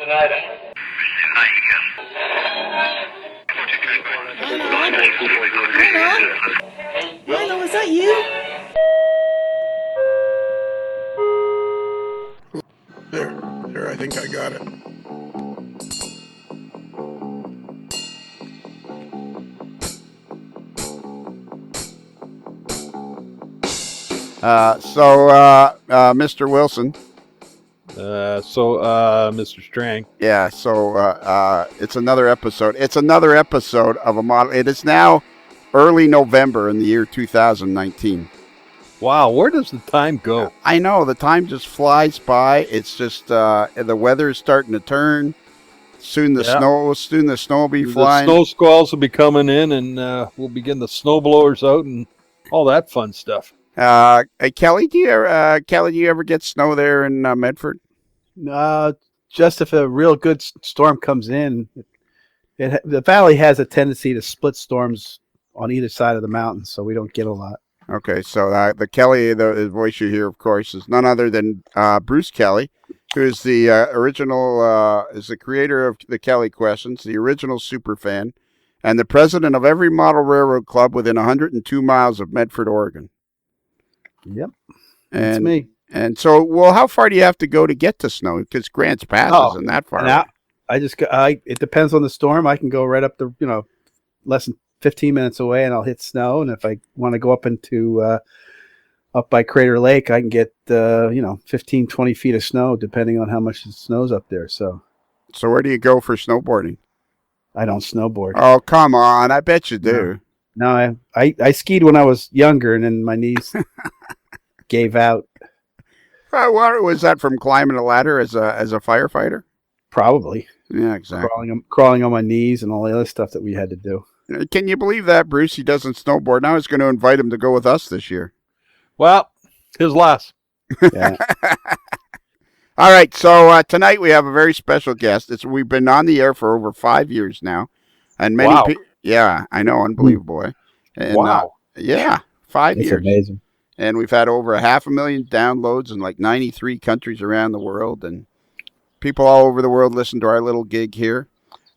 tonight, eh? Milo, is that you? There, I think I got it. Mr. Wilson. Mr. Strang. Yeah, it's another episode. It's another episode of a model. It is now early November in the year 2019. Wow, where does the time go? I know, the time just flies by. It's just, the weather is starting to turn. Soon the snow will be flying. The snow squalls will be coming in, and we'll begin the snow blowers out and all that fun stuff. Kelly, do you ever get snow there in Medford? Just if a real good storm comes in. The valley has a tendency to split storms on either side of the mountain, so we don't get a lot. Okay, so the Kelly, the voice you hear, of course, is none other than Bruce Kelly, who is the is the creator of the Kelly Questions, the original superfan, and the president of every model railroad club within 102 miles of Medford, Oregon. Yep, that's me. And so, well, how far do you have to go to get to snow? Because Grants Pass isn't that far. Now, it depends on the storm. I can go right up to, less than 15 minutes away, and I'll hit snow. And if I want to go up into up by Crater Lake, I can get 15, 20 feet of snow, depending on how much it snows up there. So where do you go for snowboarding? I don't snowboard. Oh, come on! I bet you do. No, I skied when I was younger, and then my knees gave out. What was that from climbing a ladder as a firefighter? Probably. Yeah, exactly. Crawling on my knees and all the other stuff that we had to do. Can you believe that, Bruce? He doesn't snowboard. Now I was going to invite him to go with us this year. Well, his loss. Yeah. All right. So tonight we have a very special guest. We've been on the air for over 5 years now, and many people. Yeah, I know, unbelievable. And, wow. 5 years. It's amazing. And we've had over 500,000 downloads in like 93 countries around the world, and people all over the world listen to our little gig here.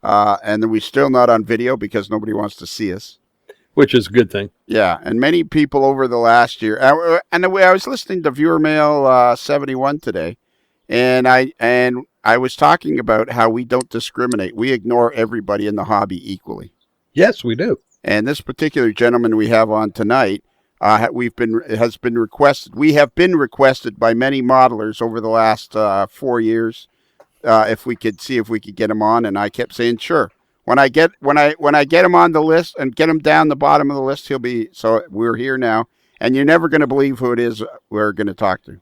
And then we're still not on video because nobody wants to see us. Which is a good thing. Yeah, and many people over the last year. And I was listening to Viewer Mail 71 today, and I was talking about how we don't discriminate. We ignore everybody in the hobby equally. Yes, we do. And this particular gentleman we have on tonight has been requested. We have been requested by many modelers over the last 4 years. If we could get him on, and I kept saying sure. When I get him on the list and get him down the bottom of the list, he'll be. So we're here now, and you're never going to believe who it is we're going to talk to.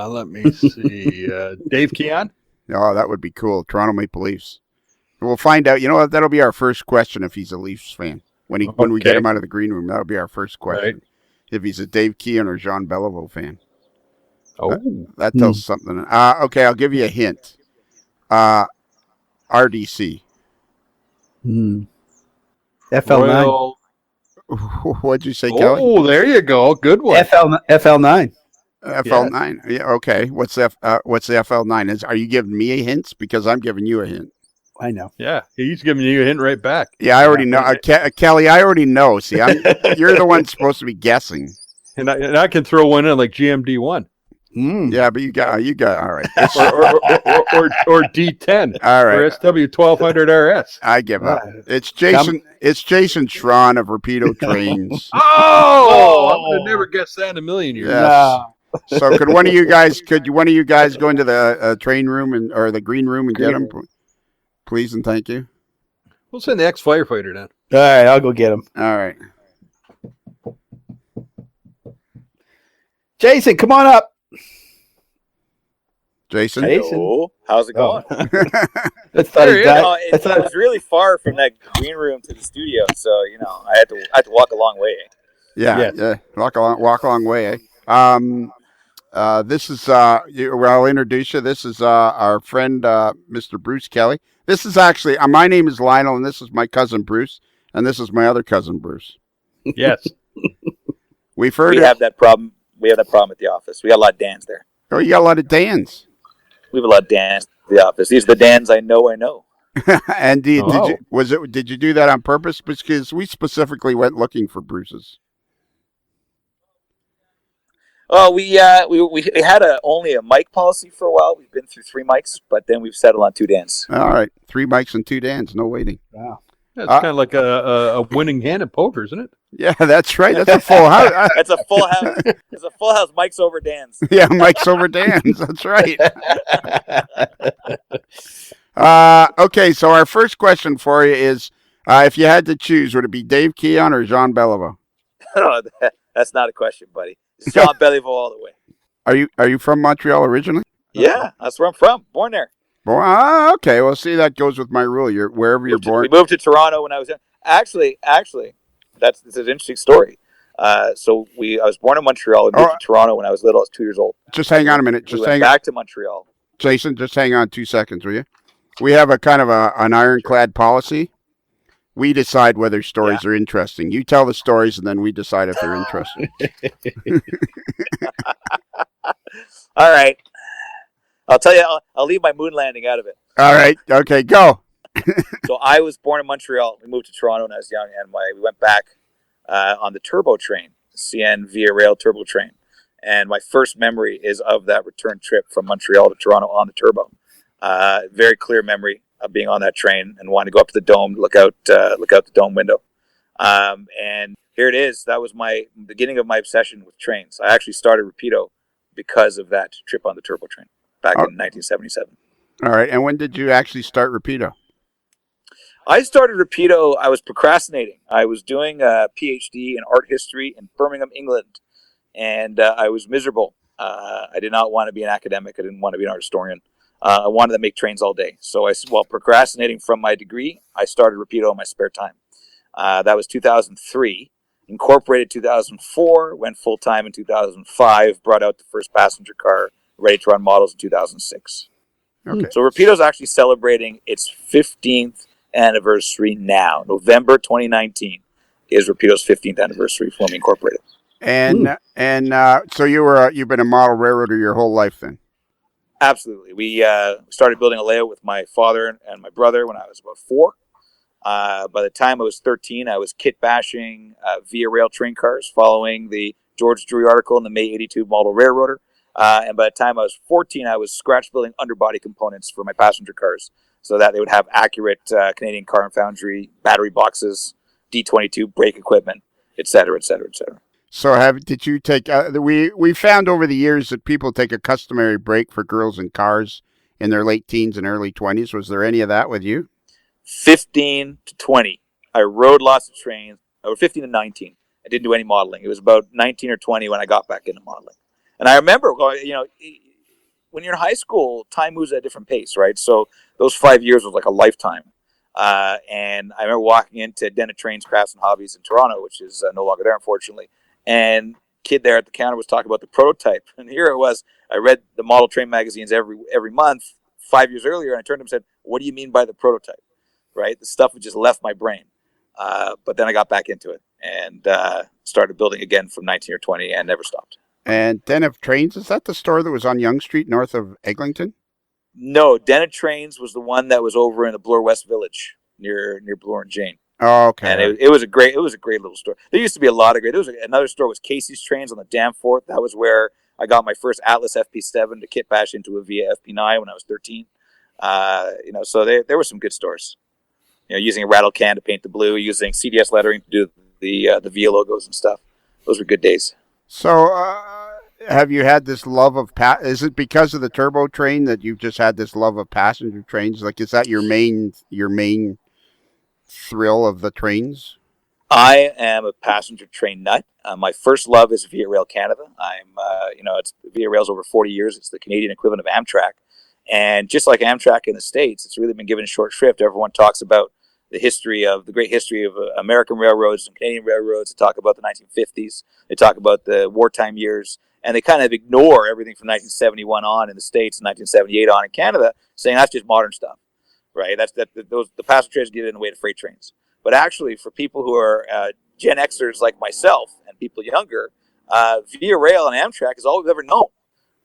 Let me see. Dave Keon? Oh, that would be cool. Toronto Maple Leafs. We'll find out. You know what? That'll be our first question if he's a Leafs fan. When we get him out of the green room, that'll be our first question. Right. If he's a Dave Keon or Jean Beliveau fan. Oh, that tells something. Okay, I'll give you a hint. RDC. FL9. What'd you say, Kelly? Oh, there you go. Good one. FL9. FL9. Yeah. Okay. What's the FL9? Are you giving me a hint? Because I'm giving you a hint. I know. Yeah, he's giving you a hint right back. Yeah, I already know. Kelly, I already know. See, you're the one supposed to be guessing. And I can throw one in like GMD1. Yeah, but you got all right. or D10. All right. Or SW1200 RS. I give up. It's Jason. It's Jason Shron of Rapido Trains. I would have never guessed that in a million years. Yes. No. So could one of you guys go into the train room or the green room and get him, please and thank you. We'll send the ex-firefighter down. All right, I'll go get him. All right. Jason, come on up. Jason? Hello. How's it going? It was really far from that green room to the studio, so I had to walk a long way. Yeah. Walk a long way. This is I'll introduce you. This is our friend Mr. Bruce Kelly. This is actually my name is Lionel, and this is my cousin Bruce, and this is my other cousin Bruce. Yes. We have that problem. We have that problem at the office. We got a lot of Dans there. Oh, you got a lot of Dans. We have a lot of Dans at the office. These are the Dans I know. And Oh. did you do that on purpose? Because we specifically went looking for Bruce's. Oh, we had only a mic policy for a while. We've been through 3 mics, but then we've settled on 2 Dans. All right, 3 mics and 2 Dans. No waiting. Wow. That's kind of like a winning hand at poker, isn't it? Yeah, that's right. That's a full house. That's a full house. It's a full house. Mics over Dans. Yeah, Mike's over Dan's. That's right. Okay, so our first question for you is, if you had to choose, would it be Dave Keon or Jean Beliveau? Oh, that's not a question, buddy. It's Jean Beliveau all the way. Are you from Montreal originally? Yeah, that's where I'm from. Born there. Well, okay. Well, see, that goes with my rule. You're wherever you're born. We moved to Toronto when I was young. Actually, that's an interesting story. I was born in Montreal. We moved to Toronto when I was little. I was 2 years old. Just hang on a minute. We went back to Montreal. Jason, just hang on 2 seconds, will you? We have a kind of an ironclad policy. We decide whether stories are interesting. You tell the stories, and then we decide if they're interesting. All right. I'll tell you. I'll leave my moon landing out of it. All right. Okay, go. So I was born in Montreal. We moved to Toronto when I was young, and we went back on the TurboTrain, CN Via Rail TurboTrain. And my first memory is of that return trip from Montreal to Toronto on the Turbo. Very clear memory of being on that train and wanting to go up to the dome, look out the dome window. And here it is. That was my beginning of my obsession with trains. I actually started Rapido because of that trip on the TurboTrain back in 1977. All right. And when did you actually start Rapido? I started Rapido. I was procrastinating. I was doing a PhD in art history in Birmingham, England, and I was miserable. I did not want to be an academic. I didn't want to be an art historian. I wanted to make trains all day. So while procrastinating from my degree, I started Rapido in my spare time. That was 2003. Incorporated 2004, went full-time in 2005, brought out the first passenger car, ready-to-run models in 2006. Okay. So Rapido's actually celebrating its 15th anniversary now. November 2019 is Rapido's 15th anniversary forming incorporated. And so you've been a model railroader your whole life then? Absolutely. We started building a layout with my father and my brother when I was about 4. By the time I was 13, I was kit bashing via rail train cars following the George Drury article in the May 82 model railroader. And by the time I was 14, I was scratch building underbody components for my passenger cars so that they would have accurate Canadian Car and Foundry battery boxes, D22 brake equipment, et cetera, et cetera, et cetera. So did you take, we found over the years that people take a customary break for girls in cars in their late teens and early 20s. Was there any of that with you? 15 to 20. I rode lots of trains. Or 15 to 19. I didn't do any modeling. It was about 19 or 20 when I got back into modeling. And I remember, when you're in high school, time moves at a different pace, right? So those 5 years was like a lifetime. And I remember walking into Den of Trains, Crafts and Hobbies in Toronto, which is no longer there, unfortunately. And kid there at the counter was talking about the prototype. And here it was. I read the model train magazines every month 5 years earlier. And I turned to him and said, "What do you mean by the prototype?" Right? The stuff had just left my brain. But then I got back into it and started building again from 19 or 20 and never stopped. And Den of Trains, is that the store that was on Yonge Street north of Eglinton? No, Den of Trains was the one that was over in the Bloor West Village near Bloor and Jane. Oh, okay. And it was a great little store. There used to be a lot of great. Another store was Casey's Trains on the Danforth. That was where I got my first Atlas FP7 to kit bash into a Via FP9 when I was 13. So there were some good stores. Using a rattle can to paint the blue, using CDS lettering to do the Via logos and stuff. Those were good days. So, have you had this love of is it because of the turbo train that you've just had this love of passenger trains? Like, is that your main thrill of the trains? I am a passenger train nut. My first love is Via Rail Canada. It's Via Rail's over 40 years. It's the Canadian equivalent of Amtrak. And just like Amtrak in the States, it's really been given short shrift. Everyone talks about the great history of American railroads and Canadian railroads. They talk about the 1950s. They talk about the wartime years. And they kind of ignore everything from 1971 on in the States and 1978 on in Canada, saying that's just modern stuff, right? The passenger trains get in the way to freight trains. But actually, for people who are Gen Xers like myself and people younger, Via Rail and Amtrak is all we've ever known,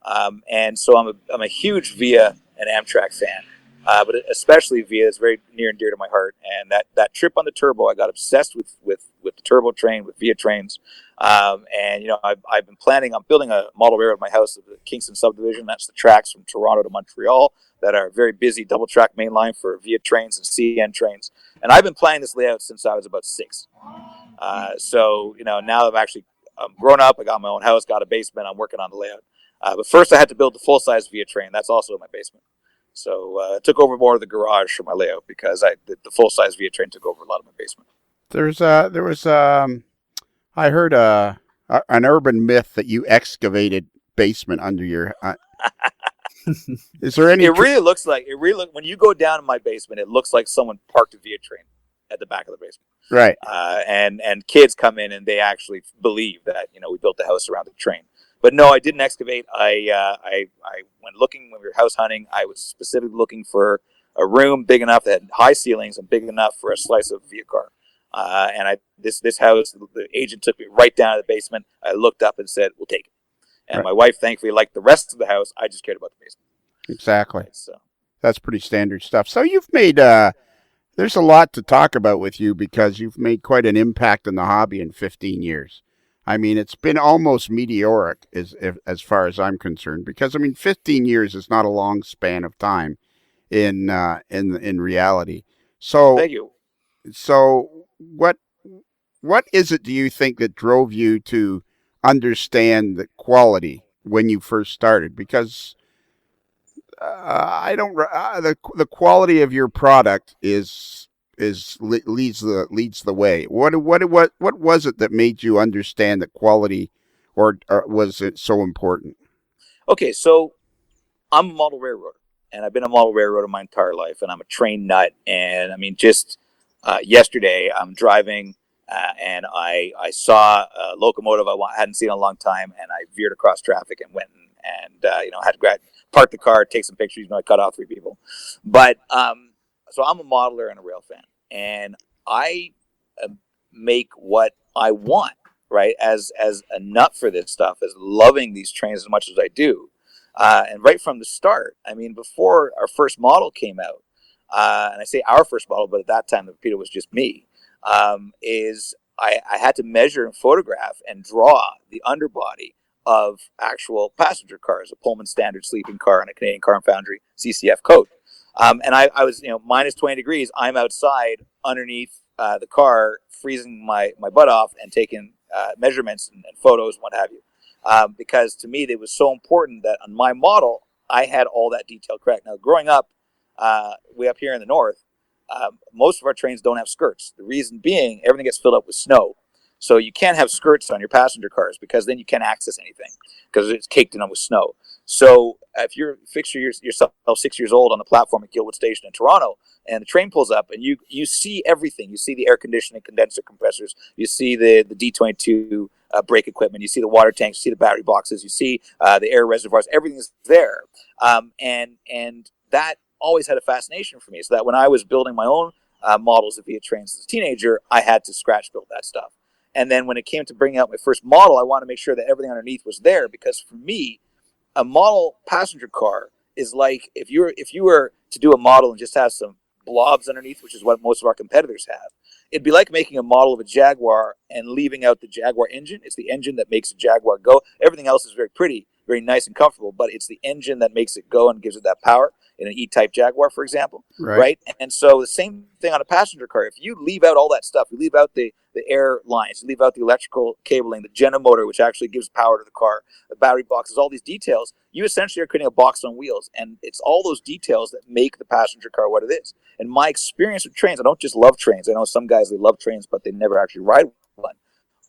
And so I'm a huge Via and Amtrak fan, but especially Via is very near and dear to my heart. And that trip on the Turbo, I got obsessed with the Turbo train, with Via trains. And I've been planning. I'm building a model railroad at my house, the Kingston Subdivision. That's the tracks from Toronto to Montreal that are very busy double track main line for Via trains and CN trains. And I've been planning this layout since I was about 6. So now I'm grown up. I got my own house, got a basement. I'm working on the layout. But first, I had to build the full-size Via train. That's also in my basement. So it took over more of the garage for my layout because the full-size Via train took over a lot of my basement. I heard an urban myth that you excavated basement under your. Is there any? It really looks when you go down in my basement, it looks like someone parked a Via train at the back of the basement. Right. And kids come in and they actually believe that we built the house around the train. But no, I didn't excavate. I went looking when we were house hunting. I was specifically looking for a room big enough that had high ceilings and big enough for a slice of Via car. And this house, the agent took me right down to the basement. I looked up and said, "We'll take it." And my wife, thankfully, liked the rest of the house. I just cared about the basement. Exactly. So that's pretty standard stuff. So you've made there's a lot to talk about with you because you've made quite an impact in the hobby in 15 years. I mean, it's been almost meteoric as far as I'm concerned, because 15 years is not a long span of time in reality. So thank you. So what is it, do you think, that drove you to understand the quality when you first started? Because the quality of your product leads the way. What was it that made you understand that quality, or was it so important? Okay, so I'm a model railroader, and I've been a model railroader my entire life, and I'm a train nut. And just yesterday I'm driving, and I saw a locomotive I hadn't seen in a long time, and I veered across traffic and went and had to park the car, take some pictures. I cut off 3 people, but so I'm a modeler and a rail fan, and I make what I want, right? As a nut for this stuff, as loving these trains as much as I do, and right from the start, before our first model came out, and I say our first model, but at that time the Rapido was just me. Is I had to measure and photograph and draw the underbody of actual passenger cars, a Pullman standard sleeping car and a Canadian Car and Foundry CCF code. And I was, minus 20 degrees. I'm outside underneath the car, freezing my butt off and taking measurements and photos and what have you. Because to me, it was so important that on my model, I had all that detail correct. Now, growing up, way up here in the north, most of our trains don't have skirts. The reason being, everything gets filled up with snow. So you can't have skirts on your passenger cars because then you can't access anything because it's caked in with snow. So if you're fixture yourself 6 years old on the platform at Gilwood Station in Toronto, and the train pulls up, and you see everything. You see the air conditioning condenser compressors. You see the D22 brake equipment. You see the water tanks. You see the battery boxes. You see the air reservoirs. Everything is there, and that always had a fascination for me. So that when I was building my own models of Via trains as a teenager, I had to scratch build that stuff. And then when it came to bringing out my first model, I wanted to make sure that everything underneath was there, because for me, a model passenger car is like if you were to do a model and just have some blobs underneath, which is what most of our competitors have. It'd be like making a model of a Jaguar and leaving out the Jaguar engine. It's the engine that makes a Jaguar go. Everything else is very pretty, very nice and comfortable, but it's the engine that makes it go and gives it that power in an E-type Jaguar, for example. Right? And so the same thing on a passenger car. If you leave out all that stuff, you leave out the air lines, you leave out the electrical cabling, the Jenna motor, which actually gives power to the car, the battery boxes, all these details, you essentially are creating a box on wheels. And it's all those details that make the passenger car what it is. And my experience with trains, I don't just love trains. I know some guys, they love trains, but they never actually ride one.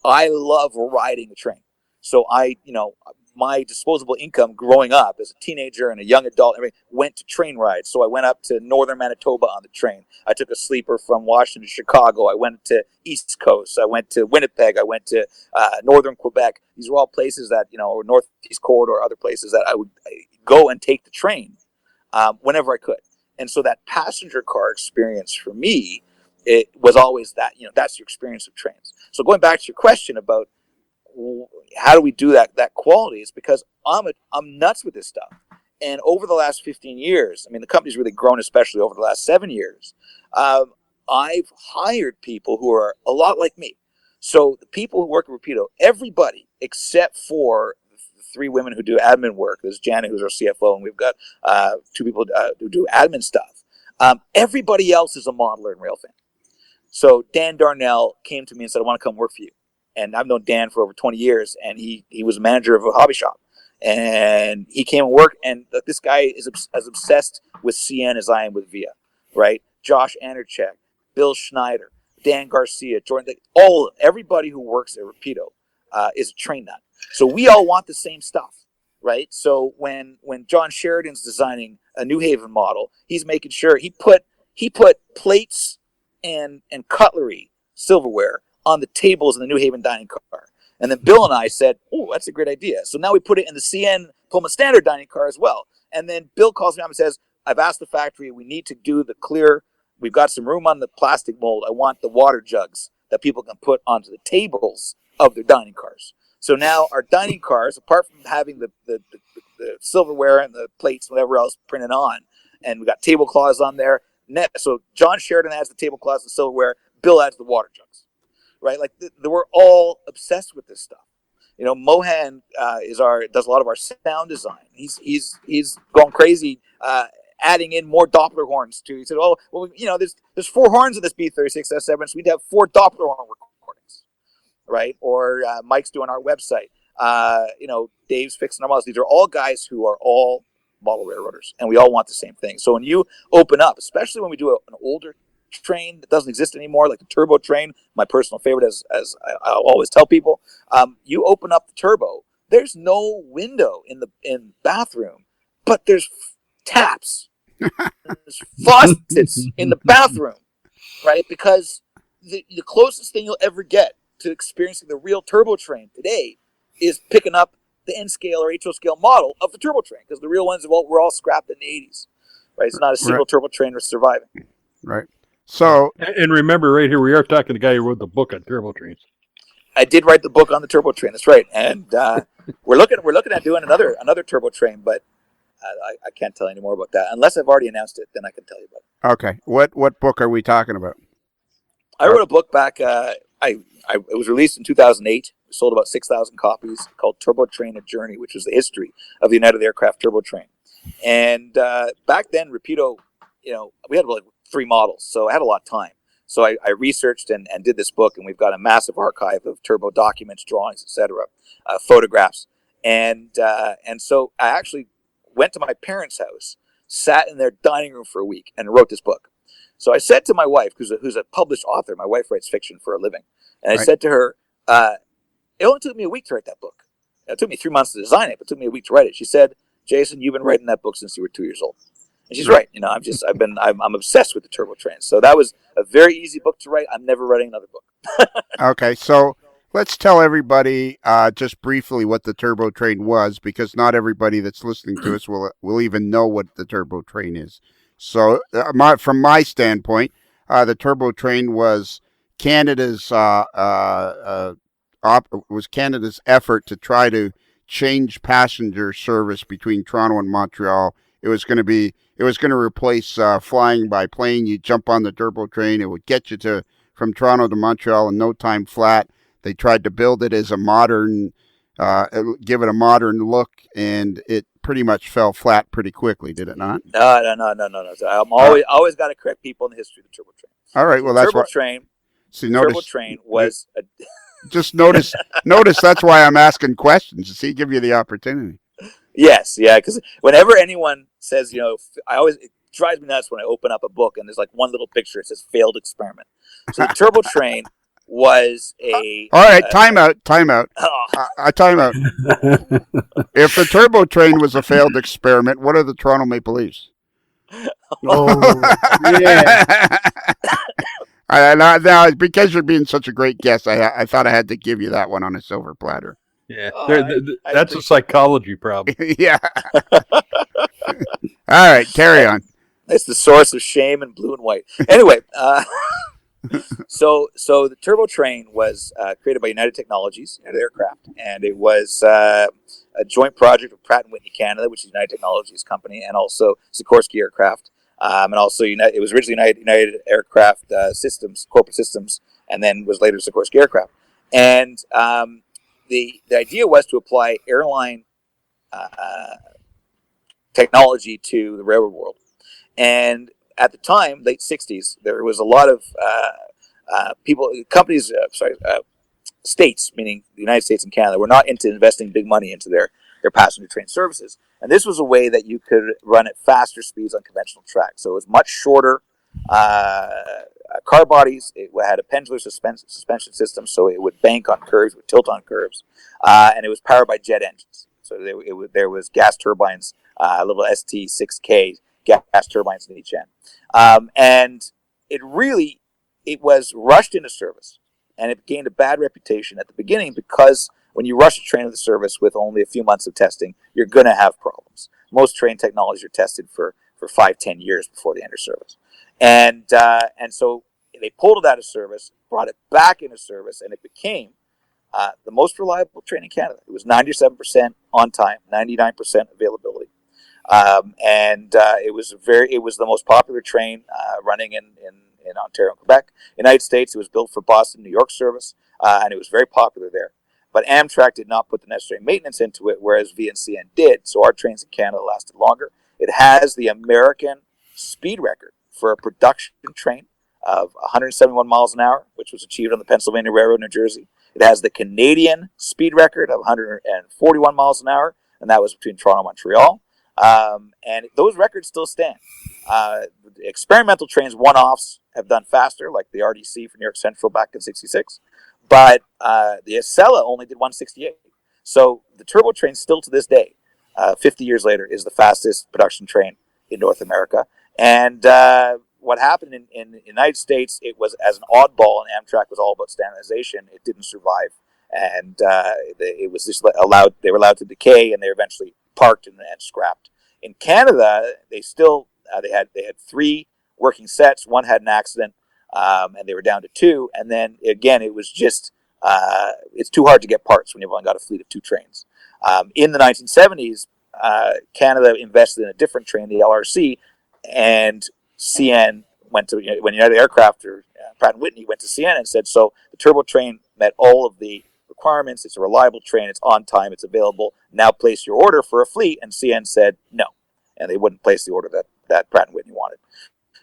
I love riding a train. So my disposable income growing up as a teenager and a young adult, went to train rides. So I went up to northern Manitoba on the train. I took a sleeper from Washington to Chicago. I went to East Coast. I went to Winnipeg. I went to northern Quebec. These were all places that, or Northeast Corridor, other places that I would go and take the train whenever I could. And so that passenger car experience for me, it was always that, that's your experience of trains. So going back to your question about how do we do that quality? It's because I'm nuts with this stuff. And over the last 15 years, I mean, the company's really grown, especially over the last 7 years. I've hired people who are a lot like me. So the people who work at Rapido, everybody except for the 3 women who do admin work. There's Janet, who's our CFO, and we've got 2 people who do admin stuff. Everybody else is a modeler and railfan. So Dan Darnell came to me and said, I want to come work for you. And I've known Dan for over 20 years, and he was a manager of a hobby shop. And he came and worked, and this guy is as obsessed with CN as I am with VIA, right? Josh Anderchek, Bill Schneider, Dan Garcia, Jordan, everybody who works at Rapido is a train nut. So we all want the same stuff, right? So when John Sheridan's designing a New Haven model, he's making sure he put plates and cutlery, silverware, on the tables in the New Haven dining car. And then Bill and I said, oh, that's a great idea. So now we put it in the CN Pullman Standard dining car as well. And then Bill calls me up and says, I've asked the factory, we need to do the clear. We've got some room on the plastic mold. I want the water jugs that people can put onto the tables of their dining cars. So now our dining cars, apart from having the silverware and the plates, whatever else printed on, and we got tablecloths on there. So John Sheridan adds the tablecloths and silverware. Bill adds the water jugs, right? Like we're all obsessed with this stuff. You know, Mohan does a lot of our sound design. He's going crazy, adding in more Doppler horns too. He said, "Oh, well, you know, there's 4 horns in this B36 S7, so we'd have 4 Doppler horn recordings, right?" Or Mike's doing our website. You know, Dave's fixing our models. These are all guys who are all model railroaders, and we all want the same thing. So when you open up, especially when we do an older train that doesn't exist anymore, like the turbo train, my personal favorite, as I always tell people, you open up the turbo, there's no window in the bathroom, but there's taps, there's faucets in the bathroom, right? Because the closest thing you'll ever get to experiencing the real turbo train today is picking up the N scale or HO scale model of the turbo train, because the real ones were all scrapped in the 80s, right? It's not a single turbo train that's surviving. Right. So, and remember, right here, we are talking to the guy who wrote the book on turbo trains. I did write the book on the turbo train. That's right, and we're looking at doing another turbo train, but I can't tell you any more about that unless I've already announced it. Then I can tell you about it. Okay, what book are we talking about? I wrote a book back. It was released in 2008. We sold about 6,000 copies, called Turbo Train: A Journey, which was the history of the United Aircraft turbo train. And back then, Rapido, you know, we had like 3 models, so I had a lot of time. So I researched and did this book, and we've got a massive archive of turbo documents, drawings, etc., photographs. And so I actually went to my parents' house, sat in their dining room for a week, and wrote this book. So I said to my wife, who's a published author, my wife writes fiction for a living, and I said to her, it only took me a week to write that book. It took me 3 months to design it, but it took me a week to write it. She said, Jason, you've been writing that book since you were 2 years old. And she's right. You know, I'm obsessed with the turbo train. So that was a very easy book to write. I'm never writing another book. Okay, so let's tell everybody just briefly what the turbo train was, because not everybody that's listening to us will even know what the turbo train is. So from my standpoint, the turbo train was Canada's effort to try to change passenger service between Toronto and Montreal. It was going to replace flying by plane. You jump on the turbo train, it would get you from Toronto to Montreal in no time flat. They tried to build it as a modern, give it a modern look, and it pretty much fell flat pretty quickly, did it not? No. So I'm always got to correct people in the history of the turbo train. All right, well, that's turbo train. See, notice, turbo train was just notice. That's why I'm asking questions, to see, give you the opportunity. Yes, yeah, because whenever anyone says, you know, it drives me nuts when I open up a book and there's like one little picture. It says failed experiment. So the turbo train was a. All right, time out. Time out. If the turbo train was a failed experiment, what are the Toronto Maple Leafs? Oh, yeah. Now, because you're being such a great guest, I thought I had to give you that one on a silver platter. Yeah, that's a psychology problem. Yeah. All right, carry on. It's the source of shame in blue and white. Anyway, So the TurboTrain was created by United Technologies, United Aircraft, and it was a joint project with Pratt and Whitney Canada, which is United Technologies company, and also Sikorsky Aircraft, and also it was originally United Aircraft Systems, corporate systems, and then was later Sikorsky Aircraft. And the idea was to apply airline technology to the railroad world. And at the time, late 60s, there was a lot of states, meaning the United States and Canada, were not into investing big money into their passenger train services. And this was a way that you could run at faster speeds on conventional tracks. So it was much shorter car bodies. It had a pendular suspension system, so it would bank on curves, would tilt on curves, and it was powered by jet engines. So there was gas turbines, little ST6K gas turbines in each end, and it was rushed into service, and it gained a bad reputation at the beginning because when you rush a train into service with only a few months of testing, you're going to have problems. Most train technologies are tested for 5-10 years before they enter service, and so they pulled it out of service, brought it back into service, and it became the most reliable train in Canada. It was 97% on time, 99% availability, and it was the most popular train running in Ontario and Quebec. United States, it was built for Boston, New York service, and it was very popular there. But Amtrak did not put the necessary maintenance into it, whereas VNCN did. So our trains in Canada lasted longer. It has the American speed record for a production train of 171 miles an hour, which was achieved on the Pennsylvania Railroad, New Jersey. It has the Canadian speed record of 141 miles an hour, and that was between Toronto and Montreal. And those records still stand. Experimental trains, one-offs, have done faster, like the RDC for New York Central back in '66. But the Acela only did 168. So the TurboTrain still to this day, 50 years later, is the fastest production train in North America. And what happened in the United States, it was as an oddball, and Amtrak was all about standardization. It didn't survive, and it was just allowed. They were allowed to decay, and they were eventually parked and scrapped. In Canada, they still they had 3 working sets. One had an accident, and they were down to 2. And then again, it was just it's too hard to get parts when you've only got a fleet of 2 trains. In the 1970s, Canada invested in a different train, the LRC, and CN went to when United Aircraft or Pratt and Whitney went to CN and said, so the TurboTrain met all of the requirements. It's a reliable train. It's on time. It's available. Now place your order for a fleet. And CN said no, and they wouldn't place the order that Pratt and Whitney wanted.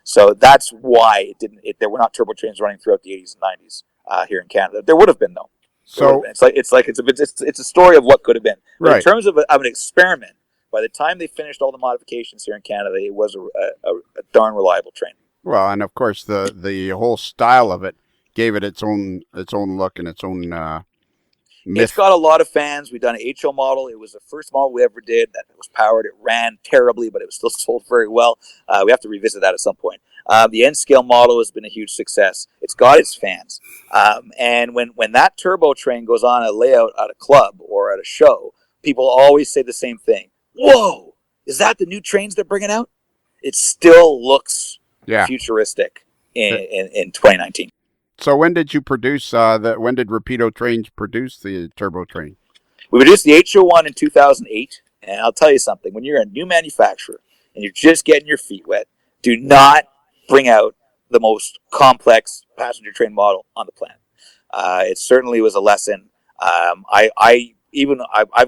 So that's why there were not TurboTrains running throughout the 80s and 90s here in Canada. There would have been though. So it's a story of what could have been. But right. In terms of an experiment, by the time they finished all the modifications here in Canada, it was a darn reliable train. Well, and of course the whole style of it gave it its own look and its own myth. It's got a lot of fans. We've done an HO model. It was the first model we ever did that was powered. It ran terribly, but it was still sold very well. We have to revisit that at some point. The N-scale model has been a huge success. It's got its fans. And when that TurboTrain goes on a layout at a club or at a show, people always say the same thing. Whoa, is that the new trains they're bringing out? It still looks futuristic in 2019. So when did you produce when did Rapido Trains produce the TurboTrain? We produced the HO1 in 2008, and I'll tell you something. When you're a new manufacturer and you're just getting your feet wet, do not bring out the most complex passenger train model on the planet. It certainly was a lesson. I've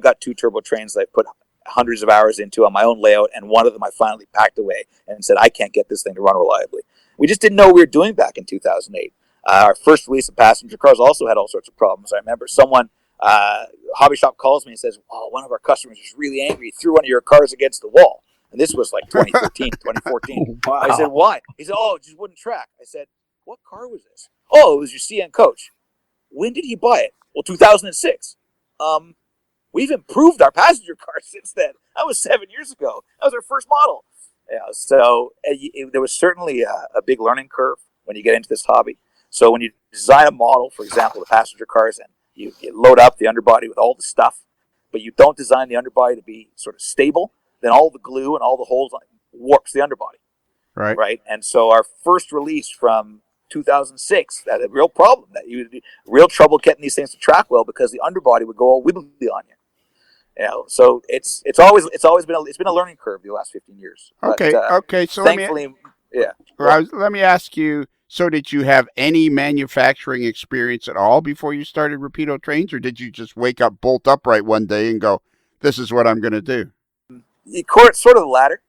got 2 TurboTrains that I've put hundreds of hours into on my own layout, and one of them I finally packed away and said, I can't get this thing to run reliably. We just didn't know what we were doing back in 2008. Our first release of passenger cars also had all sorts of problems. I remember someone, hobby shop calls me and says, oh, one of our customers was really angry. He threw one of your cars against the wall. And this was like 2013, 2014. Wow. I said, why? He said, oh, it just wouldn't track. I said, what car was this? Oh, it was your CN coach. When did he buy it? Well, 2006. We've improved our passenger cars since then. That was 7 years ago. That was our first model. Yeah, so there was certainly a big learning curve when you get into this hobby. So when you design a model, for example, the passenger cars, and you load up the underbody with all the stuff, but you don't design the underbody to be sort of stable, then all the glue and all the holes warps the underbody. Right. Right. And so our first release from 2006, that a real problem, that you would real trouble getting these things to track well because the underbody would go all wibbly on you. So it's always been a learning curve the last 15 years. Okay, but, okay. So thankfully, let me ask you. So did you have any manufacturing experience at all before you started Rapido Trains, or did you just wake up bolt upright one day and go, "This is what I'm going to do"? Sort of the latter.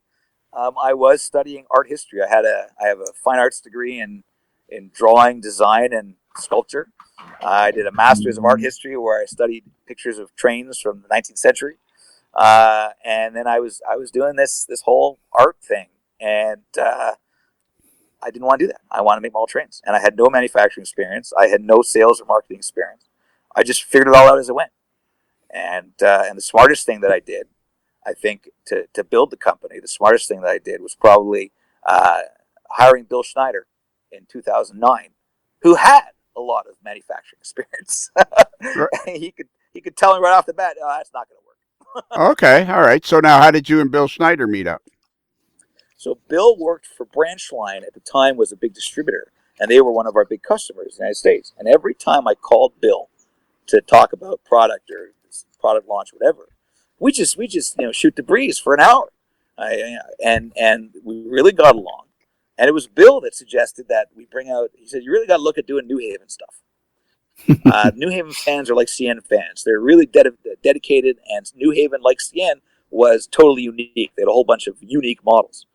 I was studying art history. I have a fine arts degree in drawing, design, and sculpture. I did a master's of art history where I studied pictures of trains from the 19th century, and then I was doing this whole art thing, and I didn't want to do that. I wanted to make model trains, and I had no manufacturing experience. I had no sales or marketing experience. I just figured it all out as I went, and the smartest thing that I did, I think, to build the company, the smartest thing that I did was probably hiring Bill Schneider in 2009, who had a lot of manufacturing experience. he could tell me right off the bat, "Oh, that's not going to work." Okay, all right. So now, how did you and Bill Schneider meet up? So Bill worked for Branchline at the time, was a big distributor, and they were one of our big customers in the United States. And every time I called Bill to talk about product or product launch, whatever, we just shoot the breeze for an hour, and we really got along. And it was Bill that suggested that we bring out. He said, "You really got to look at doing New Haven stuff." New Haven fans are like CN fans; they're really dedicated. And New Haven, like CN, was totally unique. They had a whole bunch of unique models.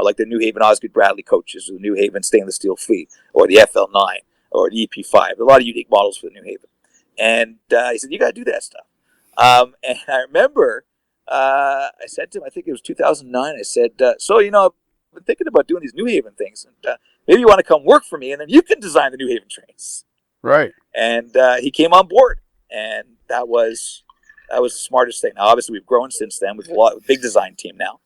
Like the New Haven Osgood Bradley coaches, or the New Haven stainless steel fleet, or the FL9, or the EP5. A lot of unique models for the New Haven. And he said, "You got to do that stuff." And I remember I said to him, I think it was 2009, I said, "So, I've been thinking about doing these New Haven things, and maybe you want to come work for me, and then you can design the New Haven trains." Right. And he came on board, and that was the smartest thing. Now, obviously, we've grown since then with a big design team now.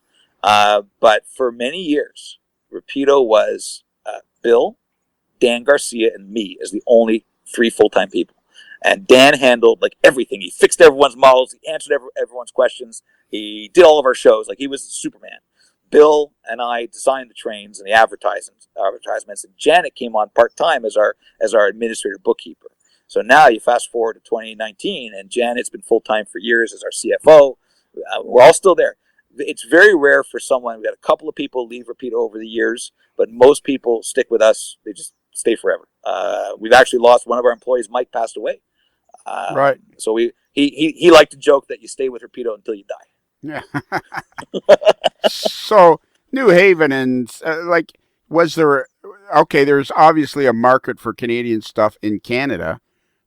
But for many years, Rapido was Bill, Dan Garcia, and me as the only 3 full-time people. And Dan handled everything. He fixed everyone's models. He answered everyone's questions. He did all of our shows. He was Superman. Bill and I designed the trains and the advertisements. And Janet came on part-time as our administrator bookkeeper. So now you fast forward to 2019, and Janet's been full-time for years as our CFO. We're all still there. It's very rare for someone. We've got a couple of people leave Rapido over the years, but most people stick with us. They just stay forever. We've actually lost one of our employees. Mike passed away. Right. So he liked to joke that you stay with Rapido until you die. Yeah. So New Haven and was there? Okay, there's obviously a market for Canadian stuff in Canada,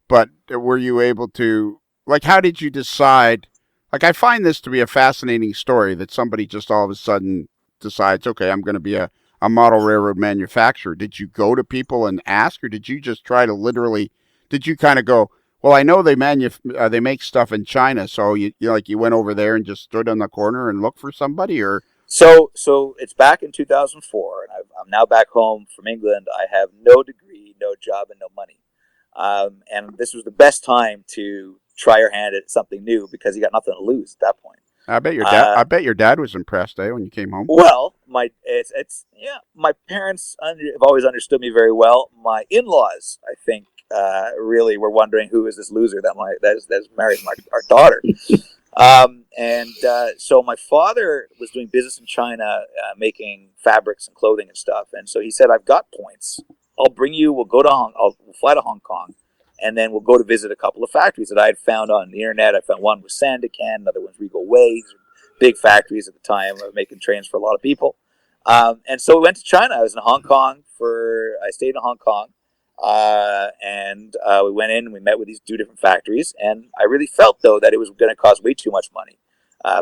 but were you able to how did you decide? I find this to be a fascinating story that somebody just all of a sudden decides, okay, I'm going to be a model railroad manufacturer. Did you go to people and ask, or did you just try to literally? Did you kind of go, well, I know they make stuff in China, so you went over there and just stood on the corner and looked for somebody, or? So it's back in 2004, and I'm now back home from England. I have no degree, no job, and no money. And this was the best time to try your hand at something new because you got nothing to lose at that point. I bet your dad. I bet your dad was impressed, when you came home. Well, my parents have always understood me very well. My in-laws, I think, really were wondering who is this loser that's married our daughter. So my father was doing business in China, making fabrics and clothing and stuff. And so he said, "I've got points. I'll bring you. We'll fly to Hong Kong, and then we'll go to visit a couple of factories that I had found on the internet. I found one was Sandakan, another one's Regal Way. These were big factories at the time, making trains for a lot of people. And so we went to China. I was in Hong Kong I stayed in Hong Kong. And we went in and we met with these 2 different factories. And I really felt, though, that it was going to cost way too much money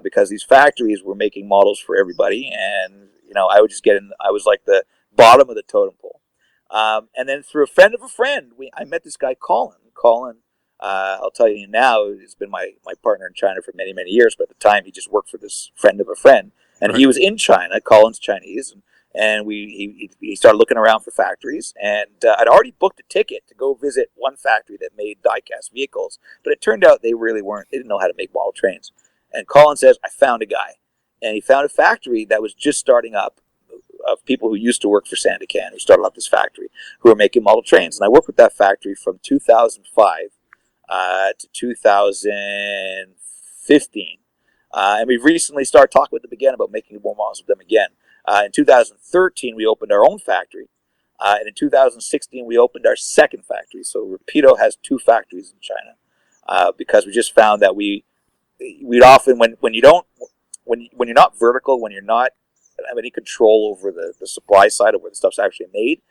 because these factories were making models for everybody. And, I would just I was like the bottom of the totem pole. And then through a friend of a friend, I met this guy, Colin. Colin, I'll tell you now, has been my partner in China for many, many years. But at the time, he just worked for this friend of a friend. And Right. He was in China. Colin's Chinese. And he started looking around for factories. And I'd already booked a ticket to go visit one factory that made die-cast vehicles. But it turned out they really weren't. They didn't know how to make model trains. And Colin says, "I found a guy." And he found a factory that was just starting up. of people who used to work for Sandakan, who started up this factory, who were making model trains. And I worked with that factory from 2005 to 2015. And we've recently started talking with them again about making more models with them again. In 2013, we opened our own factory. And in 2016, we opened our second factory. So Rapido has 2 factories in China because we just found that we'd often, when you're not vertical, when you're not have any control over the supply side of where the stuff's actually made,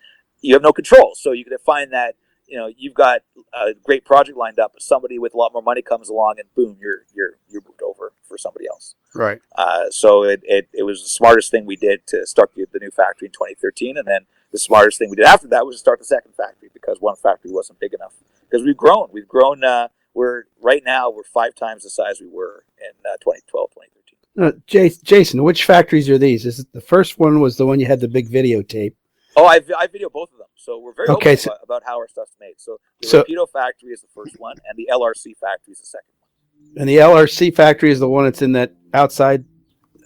you have no control. So you can find that you've got a great project lined up, but somebody with a lot more money comes along, and boom, you're moved over for somebody else. Right. So it was the smartest thing we did to start the new factory in 2013, and then the smartest thing we did after that was to start the second factory because one factory wasn't big enough. Because we've grown. We're right now we're 5 times the size we were in 2012, 2013. Jason, which factories are these? Is it the first one was the one you had the big videotape? Oh, I video both of them. So we're very open about how our stuff's made. So the Rapido factory is the first one, and the LRC factory is the second one. And the LRC factory is the one that's in that outside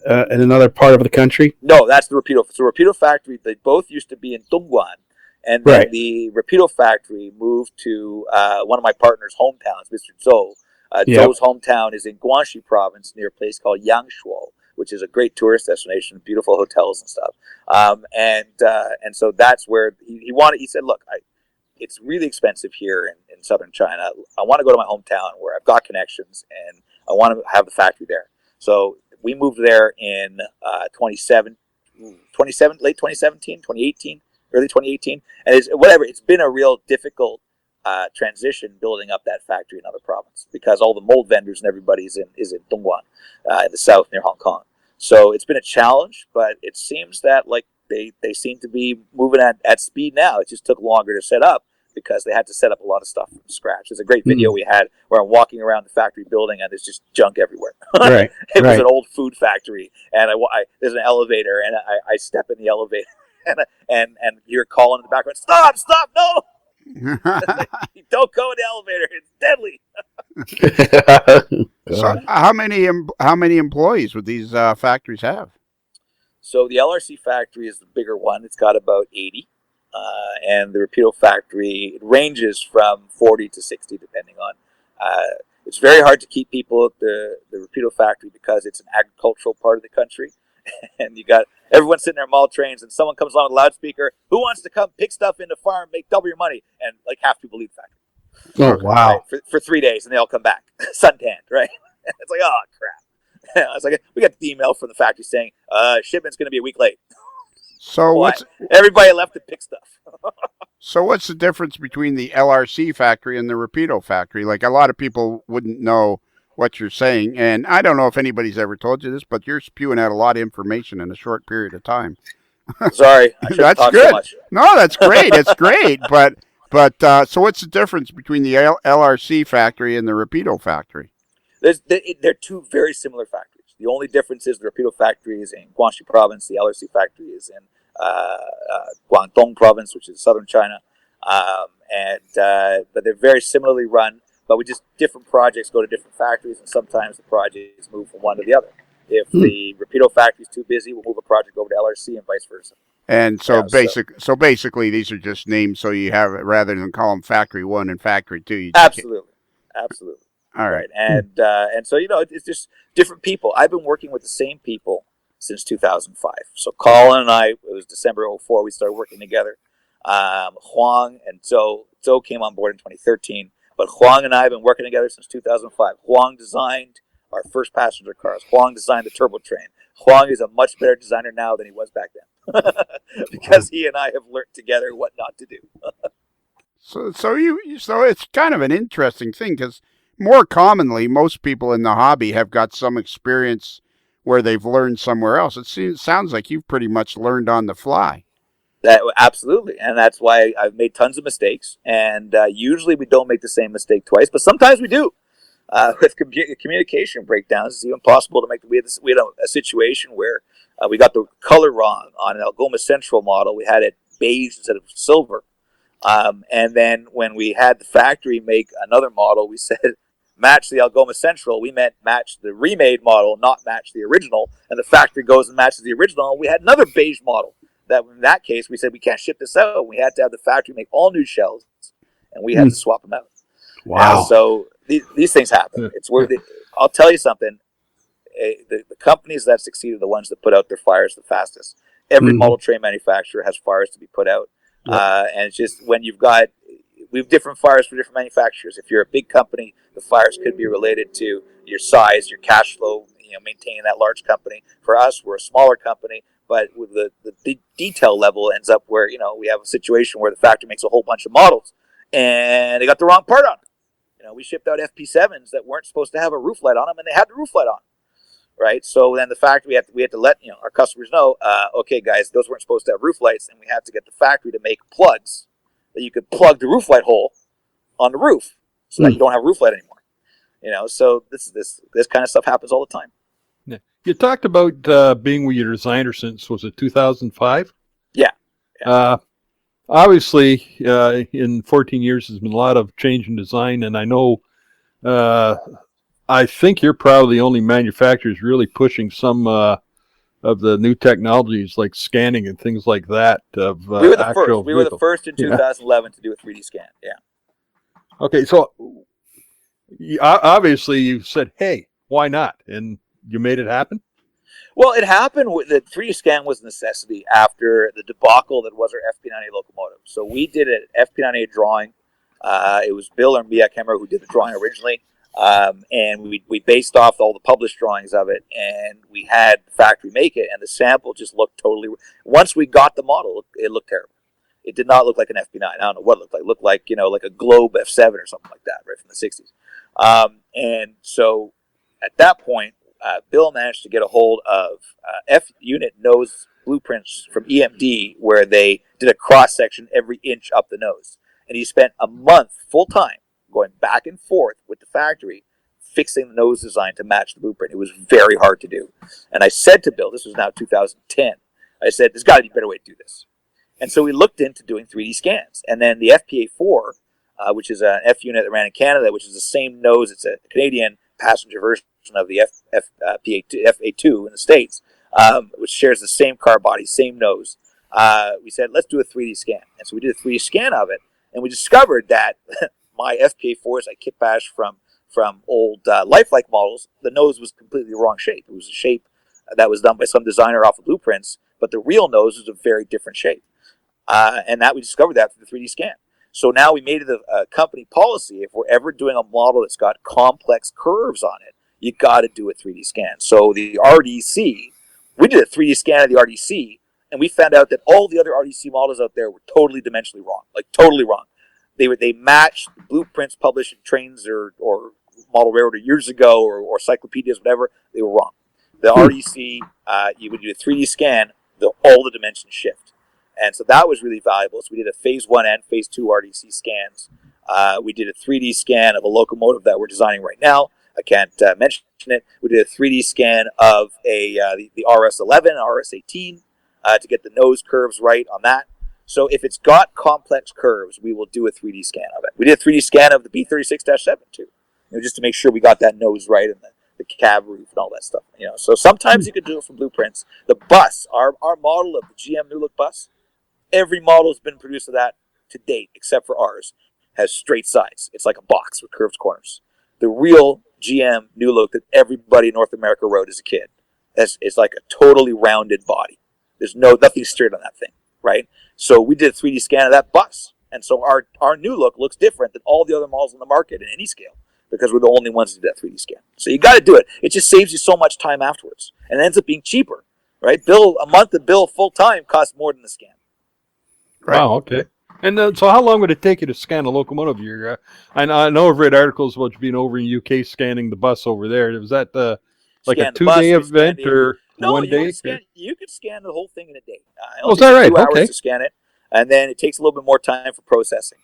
in another part of the country? No, that's the Rapido. So Rapido factory, they both used to be in Dongguan, and then the Rapido factory moved to one of my partner's hometowns, Mr. Zhou. Zhou's hometown is in Guangxi province near a place called Yangshuo, which is a great tourist destination, beautiful hotels and stuff. And so that's where he wanted. He said, "Look, it's really expensive here in southern China. I want to go to my hometown where I've got connections, and I want to have the factory there." So we moved there in late 2017, 2018, early 2018, and it's been a real difficult transition building up that factory in another province because all the mold vendors and everybody is in Dongguan, in the south near Hong Kong. So it's been a challenge, but it seems that they seem to be moving at speed now. It just took longer to set up because they had to set up a lot of stuff from scratch. There's a great video we had where I'm walking around the factory building and there's just junk everywhere. Right. It was an old food factory, and there's an elevator, and I step in the elevator, and you're calling in the background, "Stop! No! Don't go in the elevator. It's deadly." So how many employees would these factories have? So the LRC factory is the bigger one. It's got about 80. And the Rapido factory, it ranges from 40 to 60 depending on. It's very hard to keep people at the Rapido factory because it's an agricultural part of the country. And you got everyone sitting there on model trains, and someone comes along with a loudspeaker, "Who wants to come pick stuff in the farm, make double your money?" And half people leave the factory. Oh, wow. Right? For 3 days, and they all come back suntanned, right? It's like, oh crap. It's like, we got the email from the factory saying shipment's going to be a week late. So everybody left to pick stuff. So what's the difference between the LRC factory and the Rapido factory? Like, a lot of people wouldn't know what you're saying, and I don't know if anybody's ever told you this, but you're spewing out a lot of information in a short period of time. Sorry, I shouldn't that's talk good. so much. No, that's great. It's great. But so what's the difference between the LRC factory and the Rapido factory? They're 2 very similar factories. The only difference is the Rapido factory is in Guangxi province. The LRC factory is in Guangdong province, which is southern China. But they're very similarly run. But we just different projects go to different factories, and sometimes the projects move from one to the other. If the Rapido factory is too busy, we'll move a project over to LRC and vice versa. And so basically, these are just names, so you have, rather than call them Factory 1 and Factory 2. You absolutely. All right. And so it's just different people. I've been working with the same people since 2005. So Colin and I, it was December 2004, we started working together. Huang and Zhou came on board in 2013, but Huang and I have been working together since 2005. Huang designed our first passenger cars. Huang designed the TurboTrain. Huang is a much better designer now than he was back then because he and I have learned together what not to do. So it's kind of an interesting thing because more commonly, most people in the hobby have got some experience where they've learned somewhere else. Sounds like you've pretty much learned on the fly. Absolutely, and that's why I've made tons of mistakes. And usually we don't make the same mistake twice, but sometimes we do. With communication breakdowns, it's even possible to make. We had a situation where we got the color wrong on an Algoma Central model. We had it beige instead of silver. And then when we had the factory make another model, we said match the Algoma Central. We meant match the remade model, not match the original. And the factory goes and matches the original. And we had another beige model. that in that case, we said we can't ship this out. We had to have the factory make all new shells, and we had to swap them out. Wow. So these things happen. It's worth it. I'll tell you something. The companies that succeed are the ones that put out their fires the fastest. Every model train manufacturer has fires to be put out. And it's just when we have different fires for different manufacturers. If you're a big company, the fires could be related to your size, your cash flow, maintaining that large company. For us, we're a smaller company, but with the detail level ends up where, we have a situation where the factory makes a whole bunch of models and they got the wrong part on them. We shipped out FP7s that weren't supposed to have a roof light on them, and they had the roof light on. Right, so then the factory we had to let our customers know, okay, guys, those weren't supposed to have roof lights, and we had to get the factory to make plugs that you could plug the roof light hole on the roof, so that you don't have a roof light anymore. So this kind of stuff happens all the time. Yeah. You talked about being with your designer since, was it 2005? Yeah. Obviously, in 14 years, there's been a lot of change in design, and I know. I think you're probably the only manufacturers really pushing some of the new technologies like scanning and things like that. We were the first. We were the first in 2011 to do a 3D scan. Yeah. Okay, so obviously you said, "Hey, why not?" and you made it happen. Well, it happened. The 3D scan was a necessity after the debacle that was our FP9A locomotive. So we did an FP9A drawing. It was Bill or me, I can't remember who did the drawing originally. And we based off all the published drawings of it, and we had the factory make it, and the sample just looked totally. Once we got the model, it looked terrible. It did not look like an FP9. I don't know what it looked like. It looked like like a Globe F7 or something like that, right from the 60s. And so at that point, Bill managed to get a hold of F unit nose blueprints from EMD, where they did a cross section every inch up the nose, and he spent a month full time going back and forth with the factory, fixing the nose design to match the blueprint. It was very hard to do. And I said to Bill, this was now 2010, I said, there's got to be a better way to do this. And so we looked into doing 3D scans. And then the FPA4, which is an F unit that ran in Canada, which is the same nose, it's a Canadian passenger version of the FA2 in the States, which shares the same car body, same nose. We said, let's do a 3D scan. And so we did a 3D scan of it, and we discovered that my FPA4s I kit bashed from old lifelike models, the nose was completely the wrong shape. It was a shape that was done by some designer off of blueprints, but the real nose was a very different shape. And that we discovered that through the 3D scan. So now we made it a company policy, if we're ever doing a model that's got complex curves on it, you got to do a 3D scan. So the RDC, we did a 3D scan of the RDC, and we found out that all the other RDC models out there were totally dimensionally wrong, like totally wrong. They matched the blueprints published in Trains or Model Railroad years ago or cyclopedias, whatever. They were wrong. The RDC, you would do a 3D scan, all the dimensions shift. And so that was really valuable. So we did a phase 1 and phase 2 RDC scans. We did a 3D scan of a locomotive that we're designing right now. I can't mention it. We did a 3D scan of the RS11 and RS18 to get the nose curves right on that. So if it's got complex curves, we will do a 3D scan of it. We did a 3D scan of the B36-7 too, just to make sure we got that nose right and the cab roof and all that stuff. So sometimes you could do it from blueprints. The bus, our model of the GM New Look bus, every model has been produced of that to date, except for ours, has straight sides. It's like a box with curved corners. The real GM New Look that everybody in North America rode as a kid is like a totally rounded body. There's nothing straight on that thing, right? So we did a 3D scan of that bus. And so our New Look looks different than all the other models on the market in any scale, because we're the only ones to do that 3D scan. So you got to do it. It just saves you so much time afterwards. And it ends up being cheaper, right? A month of bill full time costs more than the scan. Right. Wow, okay. And so how long would it take you to scan a locomotive? I know I've read articles about you being over in UK scanning the bus over there. Was that like a 2-day event or one day? You could scan the whole thing in a day. Is that right? 2 hours to scan it, and then it takes a little bit more time for processing.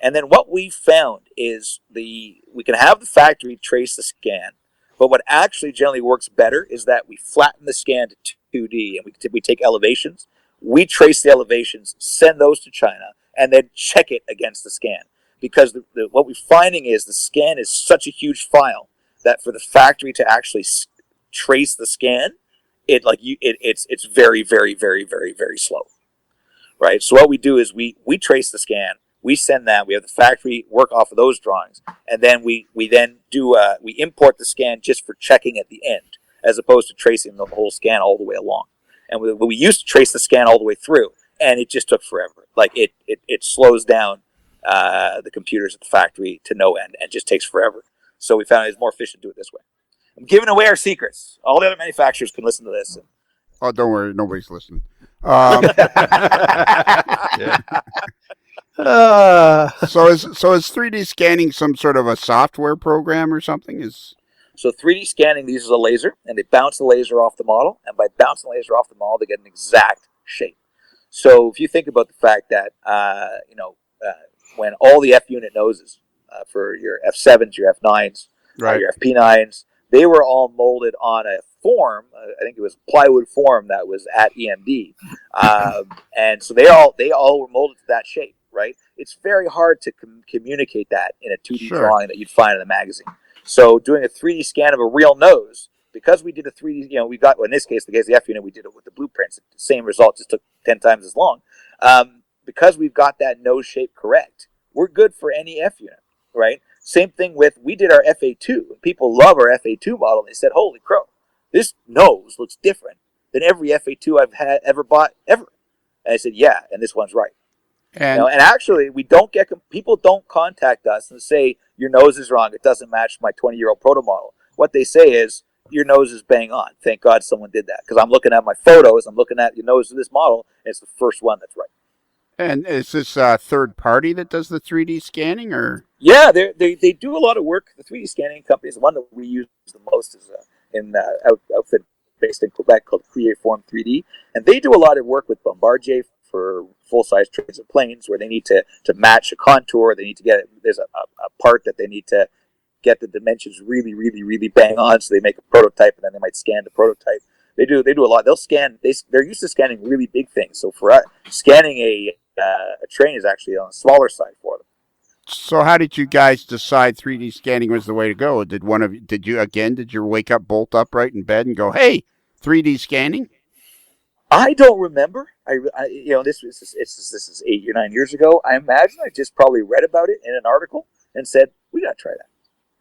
And then what we found is we can have the factory trace the scan, but what actually generally works better is that we flatten the scan to 2D, and we take elevations. We trace the elevations, send those to China, and then check it against the scan. Because what we're finding is the scan is such a huge file that for the factory to actually trace the scan, it's very, very, very, very, very slow. right? So what we do is we trace the scan, we send that, we have the factory work off of those drawings, and then we then do we import the scan just for checking at the end, as opposed to tracing the whole scan all the way along. And we used to trace the scan all the way through, and it just took forever. Like it slows down the computers at the factory to no end, and just takes forever. So we found it's more efficient to do it this way. I'm giving away our secrets. All the other manufacturers can listen to this. Oh, don't worry, nobody's listening. Yeah. So is 3D scanning some sort of a software program or something? So 3D scanning uses a laser, and they bounce the laser off the model, and by bouncing the laser off the model, they get an exact shape. So if you think about the fact that when all the F unit noses for your F7s, your F9s, Right. your FP9s, they were all molded on a form. I think it was plywood form that was at EMD, and so they all were molded to that shape. Right? It's very hard to communicate that in a 2D Sure. drawing that you'd find in a magazine. So doing a 3D scan of a real nose, because we did a 3D, we got, well, in this case, the case of the F unit, we did it with the blueprints. The same result, just took 10 times as long. Because we've got that nose shape correct, we're good for any F unit, right? Same thing with, we did our FA2, and people love our FA2 model, and they said, holy crow, this nose looks different than every FA2 I've ever bought, ever. And I said, yeah, and this one's right. And And actually, people don't contact us and say, your nose is wrong, it doesn't match my 20-year-old proto model. What they say is, your nose is bang on. Thank God someone did that. Because I'm looking at my photos, I'm looking at the nose of this model, and it's the first one that's right. And is this a third party that does the 3D scanning, or? Yeah, they do a lot of work. The 3D scanning company is the one that we use the most is in outfit based in Quebec called Creaform 3D. And they do a lot of work with Bombardier for full-size trains and planes where they need to match a contour. They need to get, there's a part that they need to get the dimensions really, really, really bang on. So they make a prototype, and then they might scan the prototype. They do a lot. They'll scan. They're used to scanning really big things. So for us, scanning a train is actually on the smaller side for them. So how did you guys decide 3D scanning was the way to go? Did you wake up bolt upright in bed and go, hey, 3D scanning? I don't remember. This is 8 or 9 years ago. I imagine I just probably read about it in an article and said, we got to try that.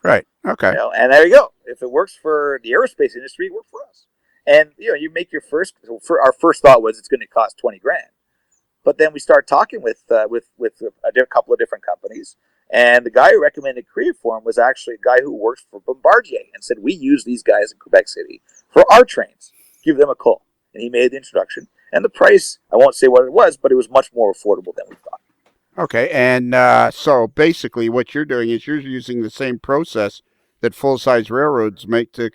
Right. Okay. And there you go. If it works for the aerospace industry, it worked for us. And you make your our first thought was it's going to cost $20,000. But then we start talking with a couple of different companies, and the guy who recommended Creaform was actually a guy who works for Bombardier and said, we use these guys in Quebec City for our trains. Give them a call. And he made the introduction. And the price, I won't say what it was, but it was much more affordable than we thought. Okay. And so basically what you're doing is you're using the same process that full-size railroads make to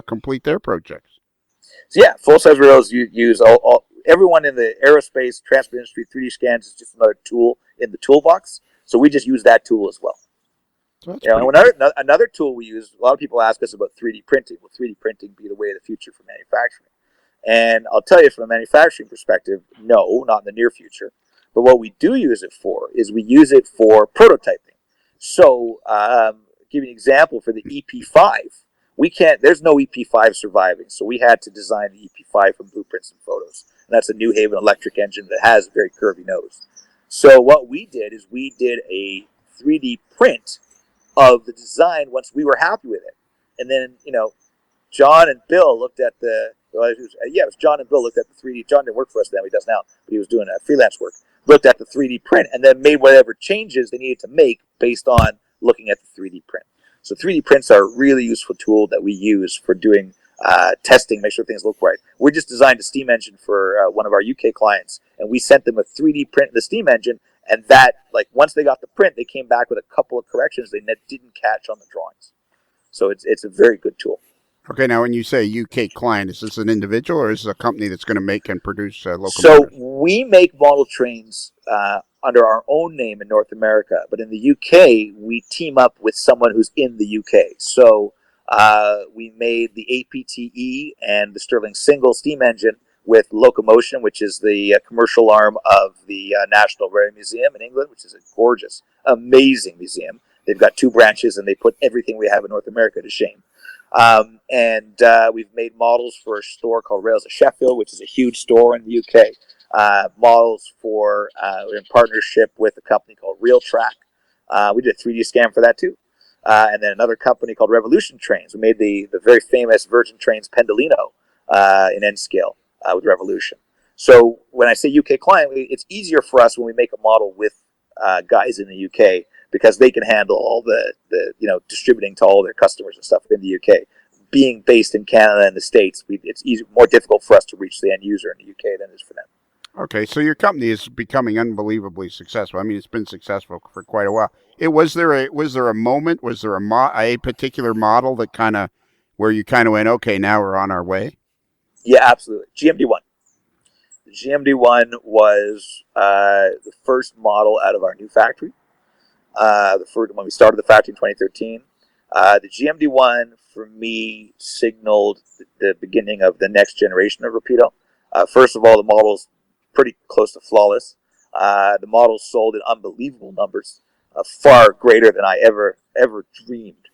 complete their projects. So yeah, full-size railroads use everyone in the aerospace transport industry. 3D scans is just another tool in the toolbox. So we just use that tool as well. So Another tool we use, a lot of people ask us about 3D printing. Will 3D printing be the way of the future for manufacturing? And I'll tell you from a manufacturing perspective, no, not in the near future. But what we do use it for is we use it for prototyping. So give you an example for the EP5. There's no EP5 surviving. So we had to design the EP5 from blueprints and photos. And that's a New Haven electric engine that has a very curvy nose. So what we did is we did a 3D print of the design once we were happy with it. And then, John and Bill looked at it was John and Bill looked at the 3D. John didn't work for us then, he does now, but he was doing freelance work. Looked at the 3D print and then made whatever changes they needed to make based on looking at the 3D print. So 3D prints are a really useful tool that we use for doing testing, make sure things look right. We just designed a steam engine for one of our UK clients, and we sent them a 3D print of the steam engine, and that, once they got the print, they came back with a couple of corrections they didn't catch on the drawings. So it's a very good tool. Okay, now when you say UK client, is this an individual or is this a company that's going to make and produce locomotives? So we make model trains under our own name in North America, but in the UK, we team up with someone who's in the UK. So we made the APTE and the Stirling single steam engine with Locomotion, which is the commercial arm of the National Railway Museum in England, which is a gorgeous, amazing museum. They've got 2 branches, and they put everything we have in North America to shame. And we've made models for a store called Rails of Sheffield, which is a huge store in the UK. models for in partnership with a company called Real Track. We did a 3D scan for that too. And then another company called Revolution Trains. We made the very famous Virgin Trains Pendolino in N scale with Revolution. So when I say UK client, it's easier for us when we make a model with guys in the UK because they can handle all the distributing to all their customers and stuff in the UK. Being based in Canada and the States, it's more difficult for us to reach the end user in the UK than it is for them. Okay, so your company is becoming unbelievably successful. I mean, it's been successful for quite a while. Was there a moment? Was there a particular model that where you went, okay, now we're on our way? Yeah, absolutely. GMD1. The GMD1 was the first model out of our new factory. The first when we started the factory in 2013. The GMD1 for me signaled the beginning of the next generation of Rapido. First of all, the model's pretty close to flawless. The model sold in unbelievable numbers, far greater than I ever dreamed.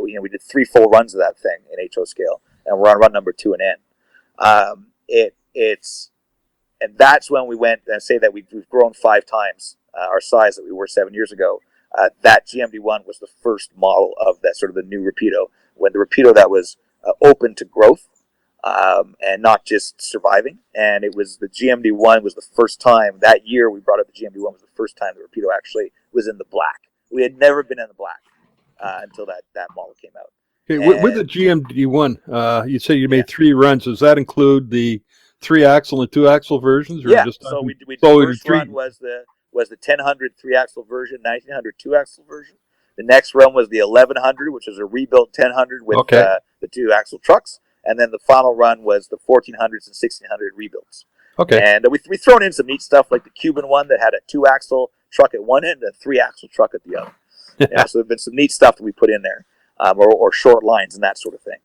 We did 3 full runs of that thing in HO scale, and we're on run number 2 and N. And that's when we went and say that we've grown 5 times our size that we were 7 years ago. That GMD1 was the first model of that sort of the new Rapido, when the Rapido that was open to growth. And not just surviving. And it was the GMD1 was the first time that year we brought up the GMD1 was the first time the Rapido actually was in the black. We had never been in the black until that model came out. Okay, with the GMD1, you say you made 3 runs. Does that include the 3-axle and 2-axle versions? Or yeah. Just, so the first run was the 1000 3-axle version, 1900 2-axle version. The next run was the 1100, which was a rebuilt 1000 with the 2-axle trucks. And then the final run was the 1400s and 1600 rebuilds. Okay. And we've thrown in some neat stuff like the Cuban one that had a 2-axle truck at one end and a 3-axle truck at the other. So there's been some neat stuff that we put in there, or short lines and that sort of thing.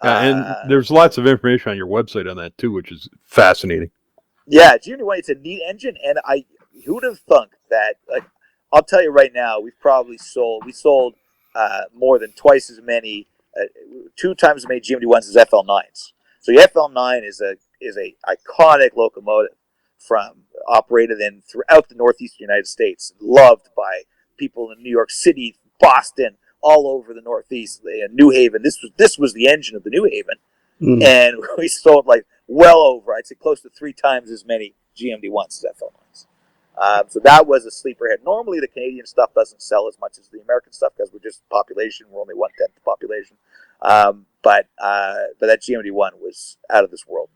And there's lots of information on your website on that too, which is fascinating. Yeah, GMD1, it's a neat engine, and who would have thunk that? Like, I'll tell you right now, we sold more than twice as many. 2 times as many GMD1s as FL9s. So the FL9 is a iconic locomotive operated throughout the northeastern United States, loved by people in New York City, Boston, all over the Northeast, New Haven. This was the engine of the New Haven, and we sold well over, I'd say, close to 3 times as many GMD1s as FL9s. So that was a sleeper hit. Normally, the Canadian stuff doesn't sell as much as the American stuff because we're just population. We're only 1/10 the population. But that GMD1 was out of this world.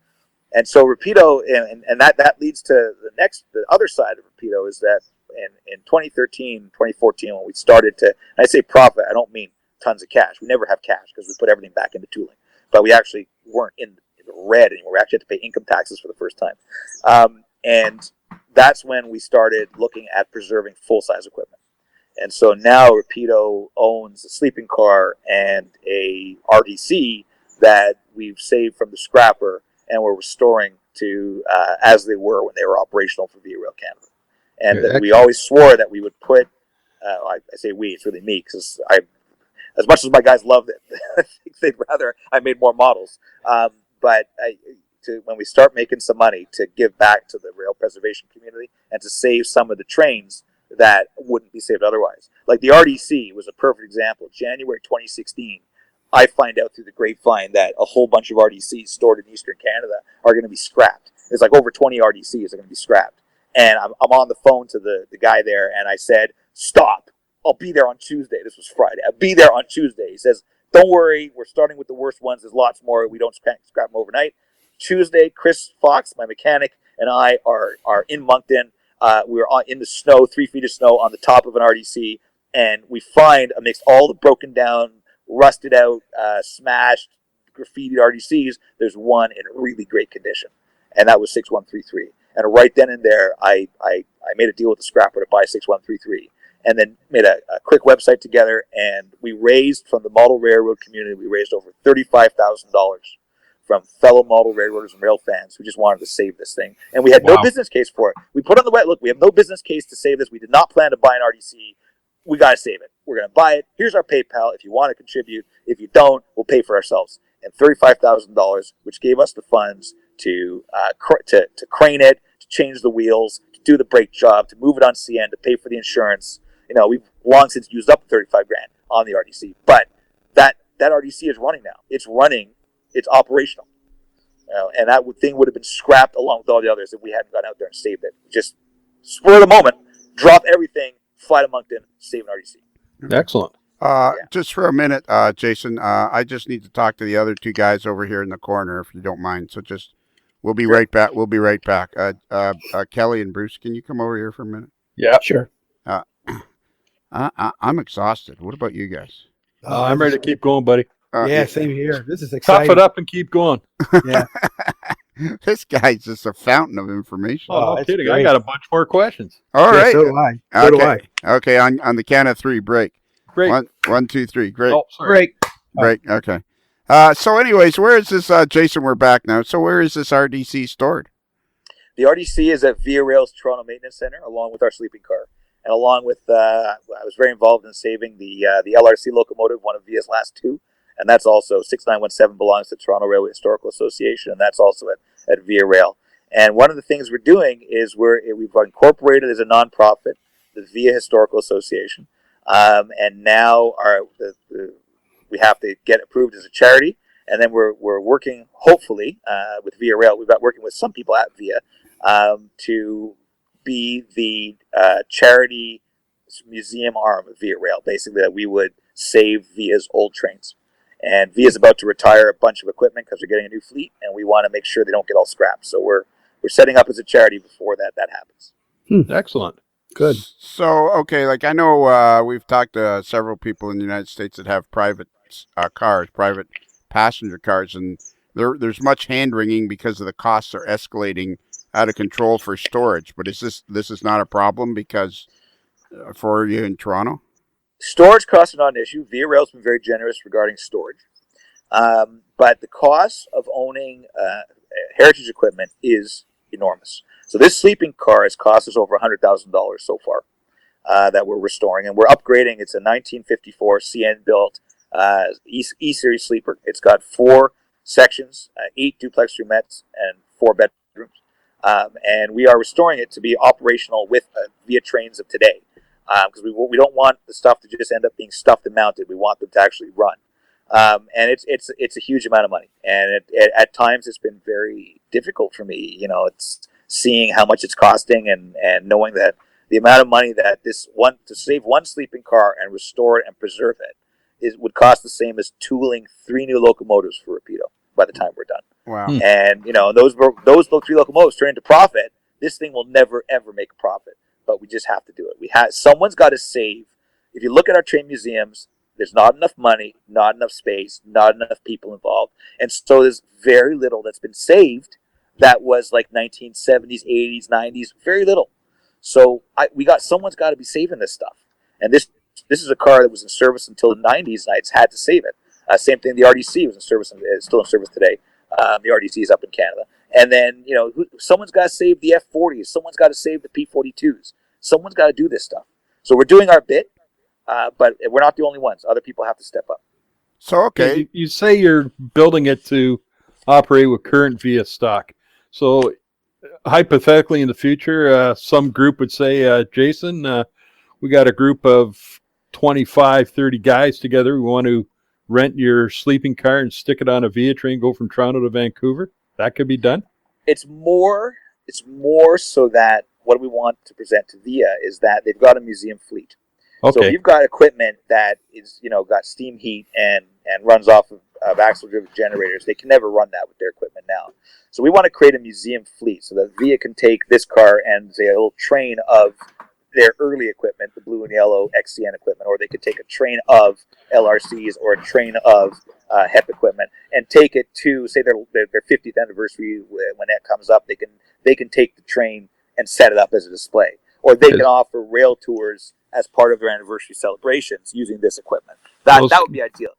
And so Rapido, and that leads to the other side of Rapido is that in 2013, 2014, when we started to, and I say profit, I don't mean tons of cash. We never have cash because we put everything back into tooling. But we actually weren't in the red anymore. We actually had to pay income taxes for the first time. And that's when we started looking at preserving full-size equipment. And so now Rapido owns a sleeping car and a RDC that we've saved from the scrapper and we're restoring to as they were when they were operational for Via Rail Canada. And that we always swore that we would put, I say we, it's really me, because as much as my guys loved it, I think they'd rather I made more models. But when we start making some money to give back to the rail preservation community and to save some of the trains that wouldn't be saved otherwise. Like the RDC was a perfect example. January 2016, I find out through the grapevine that a whole bunch of RDCs stored in Eastern Canada are going to be scrapped. There's over 20 RDCs are going to be scrapped. And I'm on the phone to the guy there, and I said, stop. I'll be there on Tuesday. This was Friday. I'll be there on Tuesday. He says, don't worry. We're starting with the worst ones. There's lots more. We don't scrap them overnight. Tuesday, Chris Fox, my mechanic, and I are in Moncton. We were in the snow, 3 feet of snow on the top of an RDC, and we find amidst all the broken down, rusted out, smashed, graffitied RDCs, there's one in really great condition, and that was 6133. And right then and there, I made a deal with the scrapper to buy 6133, and then made a quick website together, and we raised from the model railroad community, we raised over $35,000 from fellow model railroaders and rail fans who just wanted to save this thing. And we had no business case for it. We put on the web, look, we have no business case to save this. We did not plan to buy an RDC. We got to save it. We're going to buy it. Here's our PayPal if you want to contribute. If you don't, we'll pay for ourselves. And $35,000, which gave us the funds to crane it, to change the wheels, to do the brake job, to move it on CN, to pay for the insurance. We've long since used up $35,000 on the RDC, but that RDC is running now. It's running. It's operational. And that thing would have been scrapped along with all the others if we hadn't gone out there and saved it. Just spur of the moment, drop everything, fly to Moncton, save an RDC. Excellent. Just for a minute, Jason, I just need to talk to the other two guys over here in the corner, if you don't mind. So we'll be right back. We'll be right back. Kelly and Bruce, can you come over here for a minute? Yeah. Sure. I'm exhausted. What about you guys? I'm ready to keep going, buddy. Yeah, same here. This is Tough exciting. it up and keep going. Yeah. This guy's just a fountain of information. Oh, no it's kidding. great. I got a bunch more questions. All Yeah, right. so do I. So do I. Okay. On the count of three, break. Great. One, two, three. Great. Oh, sorry. Great. Break. Okay. So, anyways, where is this? Jason, we're back now. So, where is this RDC stored? The RDC is at Via Rail's Toronto Maintenance Center, along with our sleeping car, and along with I was very involved in saving the LRC locomotive, one of Via's last two, and that's also 6917 belongs to Toronto Railway Historical Association, and that's also at Via Rail. And one of the things we're doing is we've incorporated as a nonprofit the Via Historical Association, and now we have to get approved as a charity, and then we're working hopefully with Via Rail. We've got working with some people at Via to be the charity museum arm of Via Rail, basically that we would save Via's old trains. And Via's about to retire a bunch of equipment because they're getting a new fleet, and we want to make sure they don't get all scrapped. So we're setting up as a charity before that happens. Excellent. Good. So, okay, like I know we've talked to several people in the United States that have private cars, private passenger cars, and there's much hand-wringing because of the costs are escalating out of control for storage. But this is not a problem because for you in Toronto? Storage costs are not an issue. Via Rail's been very generous regarding storage. But the cost of owning heritage equipment is enormous. So this sleeping car has cost us over $100,000 so far that we're restoring. And we're upgrading. It's a 1954 CN-built E-Series sleeper. It's got 4 sections, 8 duplex roomettes, and 4 bedrooms. And we are restoring it to be operational with Via trains of today. Because we don't want the stuff to just end up being stuffed and mounted. We want them to actually run. And it's a huge amount of money. And at times it's been very difficult for me. It's seeing how much it's costing and knowing that the amount of money that to save one sleeping car and restore it and preserve it would cost the same as tooling 3 new locomotives for Rapido by the time we're done. Wow. And those 3 locomotives turn into profit. This thing will never ever make a profit. But we just have to do it. Someone's got to save. If you look at our train museums, there's not enough money, not enough space, not enough people involved, and so there's very little that's been saved. That was like 1970s, 80s, 90s, very little. So someone's got to be saving this stuff. And this is a car that was in service until the 90s, and I had to save it. Same thing. The RDC was in service and is still in service today. The RDC is up in Canada. And then, someone's got to save the F40s. Someone's got to save the P42s. Someone's got to do this stuff. So we're doing our bit, but we're not the only ones. Other people have to step up. So, okay. You say you're building it to operate with current Via stock. So hypothetically in the future, some group would say, Jason, we got a group of 25, 30 guys together. We want to rent your sleeping car and stick it on a Via train, go from Toronto to Vancouver. That could be done? It's more so that what we want to present to Via is that they've got a museum fleet. Okay. So if you've got equipment that is, got steam heat and runs off of axle-driven generators, they can never run that with their equipment now. So we want to create a museum fleet so that Via can take this car and say a little train of their early equipment, the blue and yellow XCN equipment, or they could take a train of LRCs or a train of HEP equipment and take it to, say, their 50th anniversary. When that comes up, they can take the train and set it up as a display, or they can offer rail tours as part of their anniversary celebrations using this equipment. That would be ideal.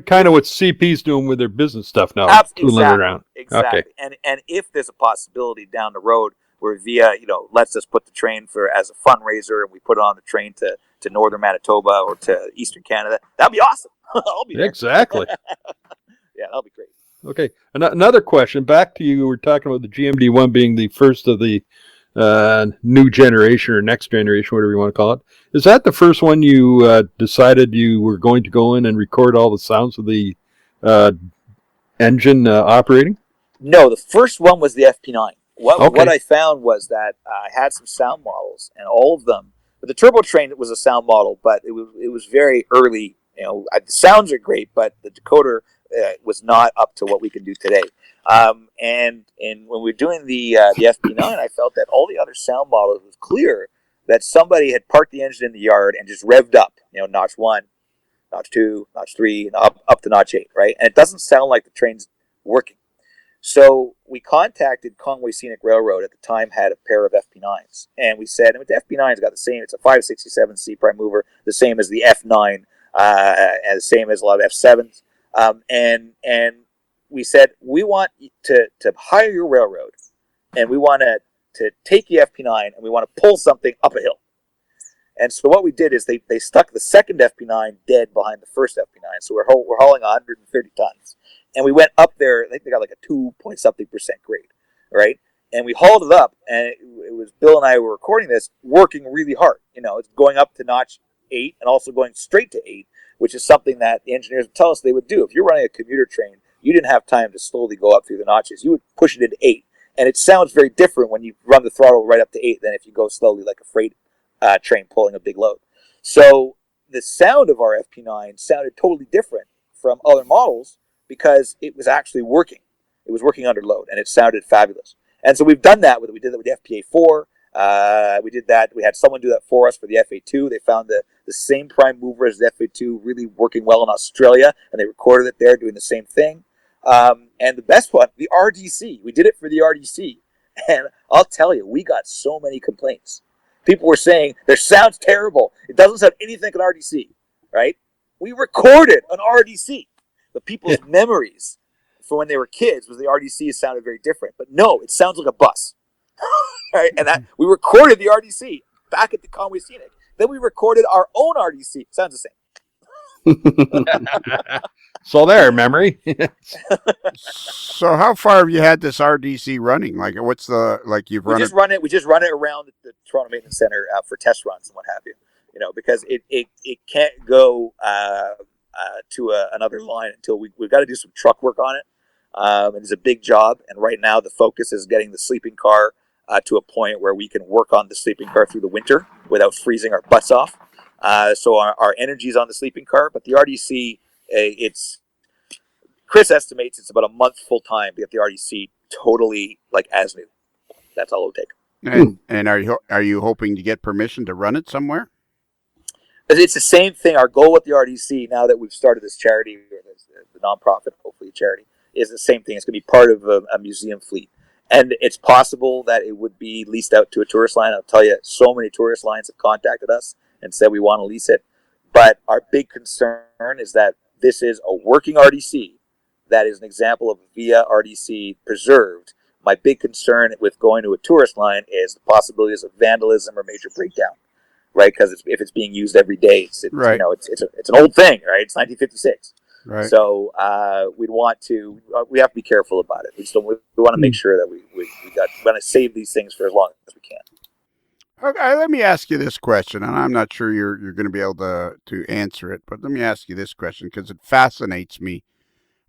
Kind of what CP's doing with their business stuff now, tooling it around. Exactly. Okay. And if there's a possibility down the road where Via, lets us put the train as a fundraiser, and we put it on the train to northern Manitoba or to eastern Canada, that'd be awesome. I'll be there. Exactly. Yeah, that'll be great. Okay. Another question. Back to you were talking about the GMD1 being the first of the new generation or next generation, whatever you want to call it. Is that the first one you decided you were going to go in and record all the sounds of the uh, engine operating? No, the first one was the FP9. What Okay. I found was that I had some sound models, and all of them. But the TurboTrain was a sound model, but it was very early. The sounds are great, but the decoder was not up to what we can do today. And when we were doing the FP9, I felt that all the other sound models was clear that somebody had parked the engine in the yard and just revved up. Notch 1, notch 2, notch 3, and up to notch 8, right? And it doesn't sound like the train's working. So we contacted Conway Scenic Railroad at the time, had a pair of FP9s, and we said, and the FP9's got the same. It's a 567 C prime mover, the same as the F9, and the same as a lot of F7s. And we said we want to hire your railroad, and we want to take the FP9 and we want to pull something up a hill. And so what we did is they stuck the second FP9 dead behind the first FP9. So we're hauling 130 tons. And we went up there, I think they got like a 2-point-something% grade, right? And we hauled it up, and it was Bill and I were recording this, working really hard. It's going up to notch 8 and also going straight to 8, which is something that the engineers would tell us they would do. If you're running a commuter train, you didn't have time to slowly go up through the notches. You would push it into 8. And it sounds very different when you run the throttle right up to 8 than if you go slowly like a freight train pulling a big load. So the sound of our FP9 sounded totally different from other models because it was actually working. It was working under load, and it sounded fabulous. And so we've done that. We did that with the FPA4. We did that. We had someone do that for us for the FA2. They found the same prime mover as the FA2 really working well in Australia, and they recorded it there doing the same thing. And the best one, the RDC. We did it for the RDC. And I'll tell you, we got so many complaints. People were saying, their sound's terrible. It doesn't sound anything like an RDC, right? We recorded an RDC. But people's memories for when they were kids was the RDC sounded very different. But no, it sounds like a bus. Right? And that we recorded the RDC back at the Conway Scenic. Then we recorded our own RDC. Sounds the same. So there, memory. So how far have you had this RDC running? Like, what's you've run it? We just run it around the Toronto Maintenance Center for test runs and what have you. Because it can't go to another line until we've got to do some truck work on it. And it's a big job. And right now the focus is getting the sleeping car to a point where we can work on the sleeping car through the winter without freezing our butts off. So our energy is on the sleeping car, but the RDC, Chris estimates it's about a month full time to get the RDC totally like as new. That's all it'll take. And are you hoping to get permission to run it somewhere? It's the same thing. Our goal with the RDC, now that we've started this charity, or the nonprofit, hopefully charity, is the same thing. It's going to be part of a museum fleet. And it's possible that it would be leased out to a tourist line. I'll tell you, so many tourist lines have contacted us and said we want to lease it. But our big concern is that this is a working RDC that is an example of via RDC preserved. My big concern with going to a tourist line is the possibilities of vandalism or major breakdown. Right, because if it's being used every day, it's right. It's an old thing, right? It's 1956. Right. So we have to be careful about it. We want to make sure that we want to save these things for as long as we can. Okay, let me ask you this question, and I'm not sure you're going to be able to answer it, but let me ask you this question because it fascinates me.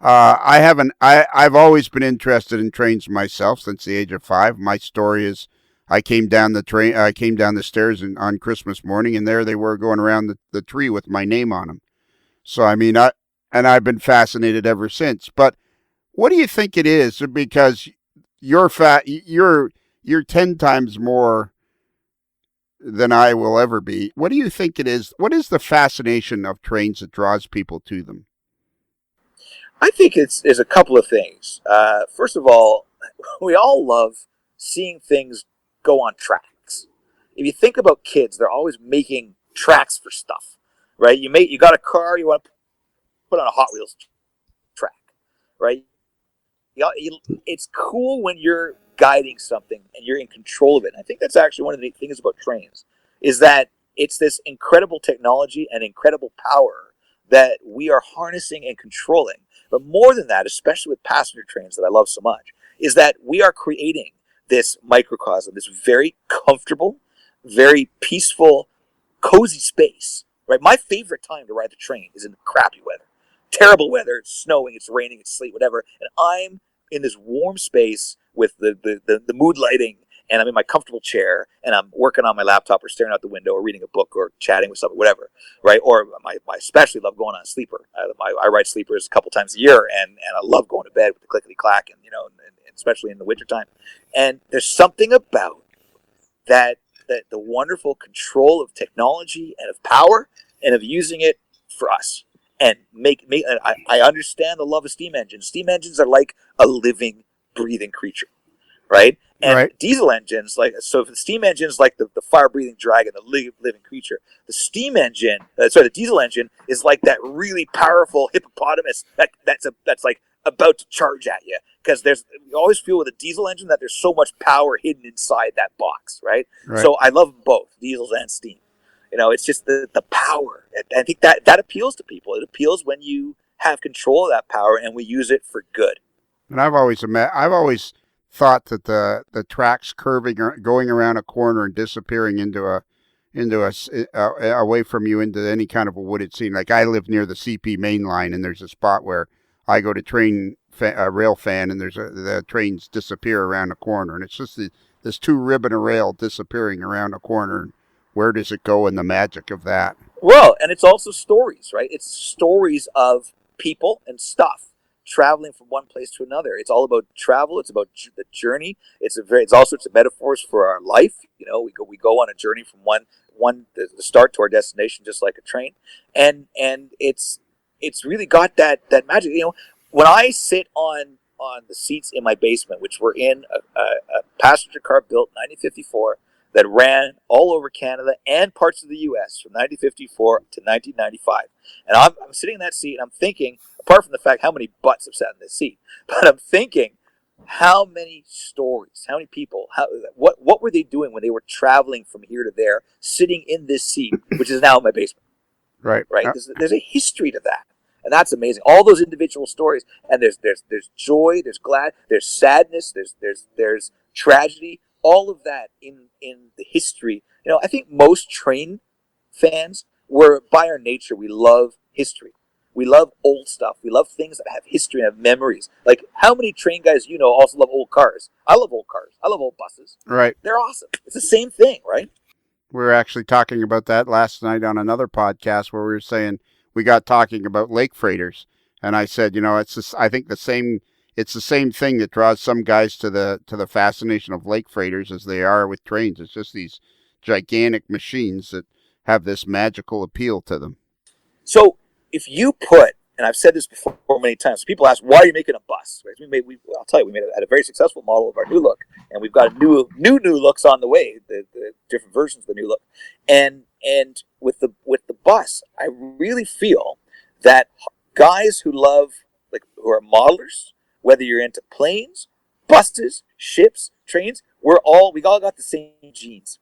I've always been interested in trains myself since the age of 5. My story is, I came down the stairs on Christmas morning, and there they were going around the tree with my name on them. So I've been fascinated ever since. But what do you think it is? Because you're 10 times more than I will ever be. What do you think it is? What is the fascination of trains that draws people to them? I think it's a couple of things. First of all, we all love seeing things go on tracks. If you think about kids, they're always making tracks for stuff, right? You got a car, you want to put on a Hot Wheels track, right? It's cool when you're guiding something and you're in control of it. And I think that's actually one of the neat things about trains is that it's this incredible technology and incredible power that we are harnessing and controlling. But more than that, especially with passenger trains that I love so much, is that we are creating this microcosm, this very comfortable, very peaceful, cozy space, right? My favorite time to ride the train is in crappy weather. Terrible weather, it's snowing, it's raining, it's sleet, whatever. And I'm in this warm space with the mood lighting, and I'm in my comfortable chair, and I'm working on my laptop or staring out the window or reading a book or chatting with someone, whatever, right? Or I especially love going on a sleeper. I ride sleepers a couple times a year, and I love going to bed with the clickety-clack, and, and especially in the wintertime. And there's something about that the wonderful control of technology and of power and of using it for us. And I understand the love of steam engines. Steam engines are like a living, breathing creature, right? And diesel engines, if the steam engine is like the fire-breathing dragon, the living creature, the diesel engine is like that really powerful hippopotamus that's like about to charge at you. Because you always feel with a diesel engine that there's so much power hidden inside that box, right? So I love both, diesels and steam. It's just the power. I think that appeals to people. It appeals when you have control of that power and we use it for good. And I've always thought that the tracks curving or going around a corner and disappearing away from you into any kind of a wooded scene. Like I live near the CP main line, and there's a spot where I go to rail fan, and the trains disappear around a corner, and it's just this two ribbon of rail disappearing around a corner. Where does it go in the magic of that? Well, and it's also stories, right? It's stories of people and stuff traveling from one place to another. It's all about travel. It's about the journey. It's all sorts of metaphors for our life. We go on a journey from the start to our destination, just like a train, and it's really got that magic. When I sit on the seats in my basement, which were in a passenger car built 1954. That ran all over Canada and parts of the U.S. from 1954 to 1995. And I'm sitting in that seat, and I'm thinking, apart from the fact how many butts have sat in this seat, but I'm thinking, how many stories, how many people, what were they doing when they were traveling from here to there, sitting in this seat, which is now in my basement? Right. There's a history to that. And that's amazing. All those individual stories, and there's joy, there's glad, there's sadness, there's tragedy. All of that in the history. I think most train fans, by our nature, we love history. We love old stuff. We love things that have history and have memories. Like, how many train guys also love old cars? I love old cars. I love old buses. Right. They're awesome. It's the same thing, right? We were actually talking about that last night on another podcast where we were saying we got talking about lake freighters. And I said, I think it's the same thing that draws some guys to the fascination of lake freighters as they are with trains. It's just these gigantic machines that have this magical appeal to them. So if you put, and I've said this before many times, people ask, why are you making a bus? Right? I'll tell you, we had a very successful model of our new look, and we've got new looks on the way, the different versions of the new look. And with the bus, I really feel that guys who are modelers, whether you're into planes, buses, ships, trains, we all got the same genes.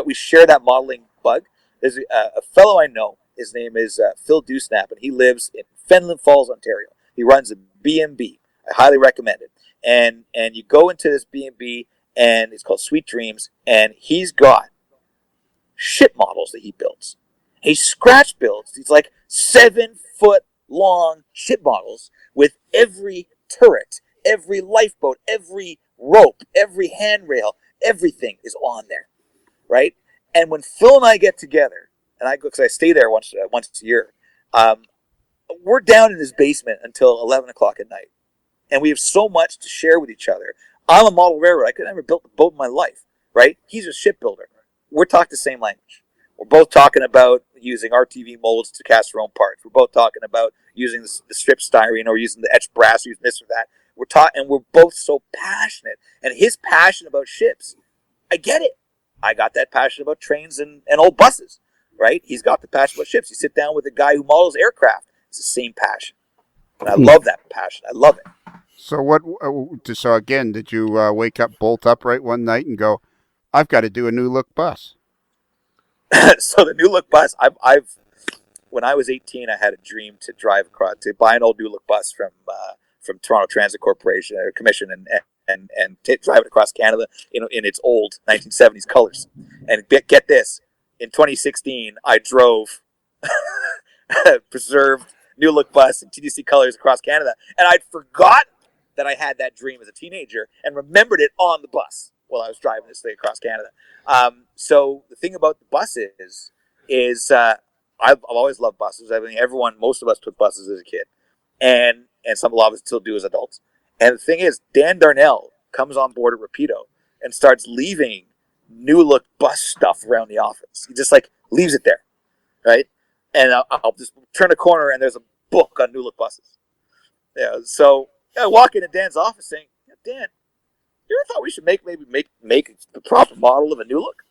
We share that modeling bug. There's a fellow I know. His name is Phil Dewsnap, and he lives in Fenelon Falls, Ontario. He runs a B&B. I highly recommend it. And you go into this B&B, and it's called Sweet Dreams, and he's got ship models that he builds. He scratch builds these 7-foot-long ship models with every turret, every lifeboat, every rope, every handrail, everything is on there, right? And when Phil and I get together, and I go because I stay there once a year, we're down in his basement until 11 o'clock at night, and we have so much to share with each other. I'm a model railroad. I could never build a boat in my life, right? He's a shipbuilder. We're talking the same language. We're both talking about using RTV molds to cast our own parts. We're both talking about using the strip styrene or using the etched brass, using this or that. And we're both so passionate. And his passion about ships, I get it. I got that passion about trains and old buses, right? He's got the passion about ships. You sit down with a guy who models aircraft. It's the same passion. And I love that passion. I love it. So again, did you wake up bolt upright one night and go, I've got to do a new look bus? So the new look bus, when I was 18, I had a dream to buy an old new look bus from Toronto Transit Corporation or Commission and drive it across Canada in its old 1970s colors. And get this, in 2016, I drove preserved new look bus in TDC colors across Canada, and I'd forgotten that I had that dream as a teenager and remembered it on the bus while I was driving this thing across Canada. So the thing about the bus is I've always loved buses. I mean, most of us took buses as a kid, and a lot of us still do as adults. And the thing is, Dan Darnell comes on board at Rapido and starts leaving new look bus stuff around the office. He just like leaves it there, right? And I'll just turn a corner and there's a book on new look buses. Yeah, so I walk into Dan's office saying, Dan, you ever thought we should make the proper model of a new look?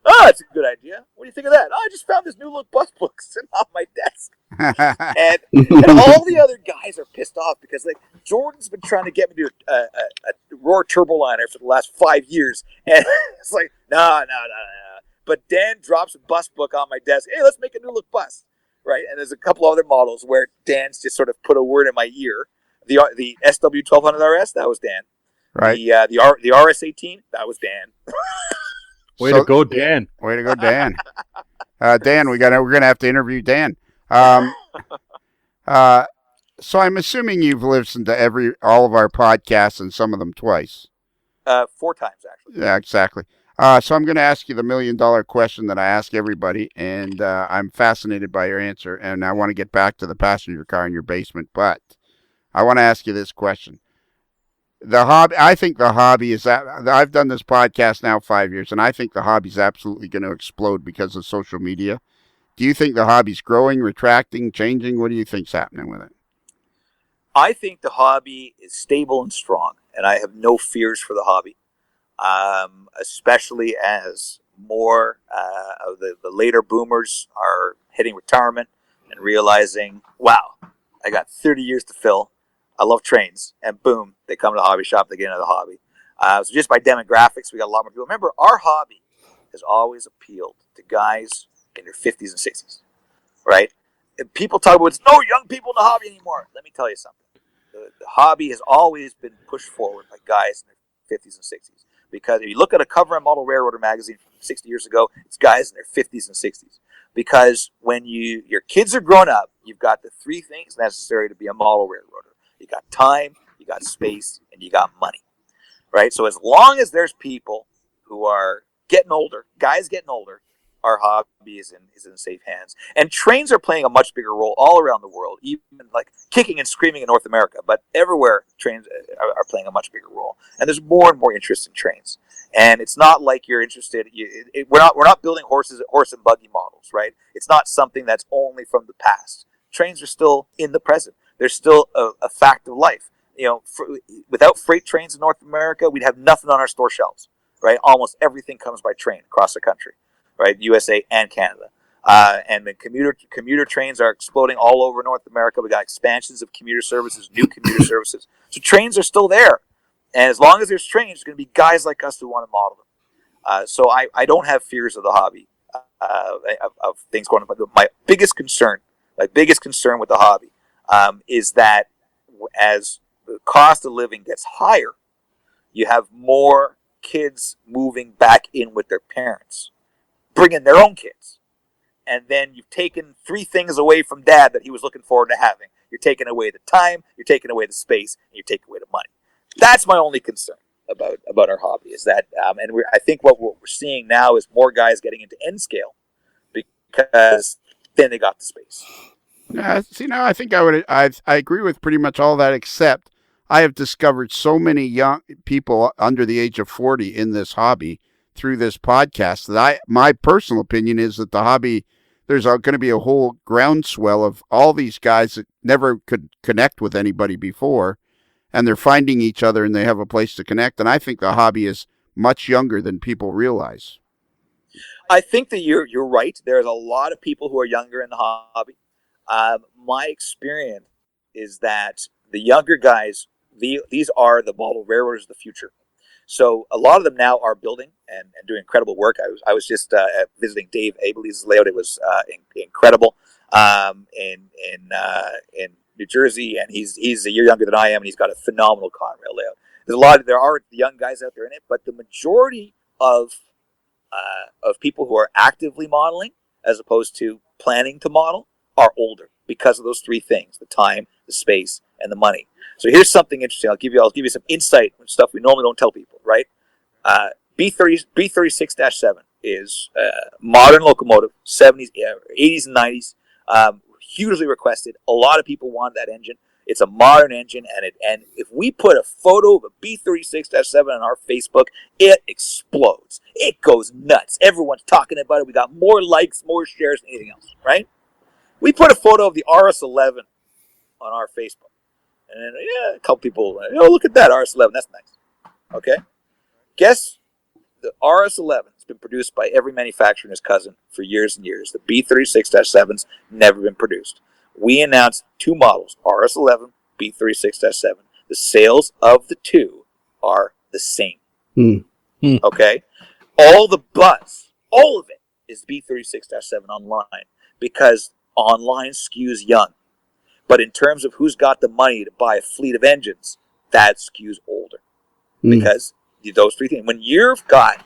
Oh, that's a good idea. What do you think of that? Oh, I just found this new look bus book sitting on my desk. and all the other guys are pissed off because like Jordan's been trying to get me to do a Roar Turboliner for the last 5 years. And it's like, no. But Dan drops a bus book on my desk. Hey, let's make a new look bus. Right? And there's a couple other models where Dan's just sort of put a word in my ear. The SW1200 RS, that was Dan. Right. The RS18, that was Dan. Way to go, Dan. Way to go, Dan. Dan, we're gonna have to interview Dan. So I'm assuming you've listened to all of our podcasts and some of them twice. 4 times actually. Yeah, exactly. So I'm going to ask you the $1 million question that I ask everybody, and I'm fascinated by your answer, and I want to get back to the passenger car in your basement, but I want to ask you this question. I think the hobby is that I've done this podcast now 5 years, and I think the hobby is absolutely going to explode because of social media. Do you think the hobby's growing, retracting, changing? What do you think's happening with it? I think the hobby is stable and strong, and I have no fears for the hobby. Especially as more of the later boomers are hitting retirement and realizing, wow, I got 30 years to fill. I love trains. And boom, they come to the hobby shop, they get into the hobby. So just by demographics, we got a lot more people. Remember, our hobby has always appealed to guys in their 50s and 60s, right? And people talk about, it's no young people in the hobby anymore. Let me tell you something. The hobby has always been pushed forward by guys in their 50s and 60s. Because if you look at a cover and model railroader magazine from 60 years ago, it's guys in their 50s and 60s. Because when your kids are grown up, you've got the 3 things necessary to be a model railroader. You got time, you got space, and you got money. Right? So as long as there's people who are getting older, guys getting older, our hobby is in safe hands. And trains are playing a much bigger role all around the world, even like kicking and screaming in North America. But everywhere, trains are playing a much bigger role. And there's more and more interest in trains. And it's not like you're interested. We're not building horse and buggy models, right? It's not something that's only from the past. Trains are still in the present. They're still a fact of life. Without freight trains in North America, we'd have nothing on our store shelves, right? Almost everything comes by train across the country. Right, USA and Canada, and the commuter trains are exploding all over North America. We got expansions of commuter services, new commuter services. So trains are still there, and as long as there's trains, there's going to be guys like us who want to model them. So I don't have fears of the hobby of things going on. My biggest concern with the hobby is that as the cost of living gets higher, you have more kids moving back in with their parents, bringing their own kids. And then you've taken 3 things away from dad that he was looking forward to having. You're taking away the time, you're taking away the space, and you're taking away the money. That's my only concern about our hobby is that, I think what we're seeing now is more guys getting into N scale because then they got the space. I think I agree with pretty much all that, except I have discovered so many young people under the age of 40 in this hobby through this podcast that my personal opinion is that the hobby, there's going to be a whole groundswell of all these guys that never could connect with anybody before, and they're finding each other and they have a place to connect. And I think the hobby is much younger than people realize. I think that you're right. There's a lot of people who are younger in the hobby. My experience is that the younger guys, these are the model railroaders of the future. So a lot of them now are building and doing incredible work. I was just visiting Dave Abeley's layout. It was incredible. in New Jersey, and he's a year younger than I am, and he's got a phenomenal Conrail layout. There are young guys out there in it, but the majority of people who are actively modeling as opposed to planning to model are older because of those three things: the time, the space, and the money. So here's something interesting. I'll give you some insight on stuff we normally don't tell people, right? B36-7 is a modern locomotive, 70s, 80s, and 90s. Hugely requested. A lot of people want that engine. It's a modern engine, and if we put a photo of a B36-7 on our Facebook, it explodes. It goes nuts. Everyone's talking about it. We got more likes, more shares than anything else, right? We put a photo of the RS11 on our Facebook, and a couple people, look at that RS11. That's nice. Okay, guess the RS11 has been produced by every manufacturer and his cousin for years and years. The B36-7's never been produced. We announced two models, RS11, B36-7. The sales of the two are the same. Okay? All the buzz, all of it is B36-7 online because online skews young. But in terms of who's got the money to buy a fleet of engines, that skews older. Because those three things. When you got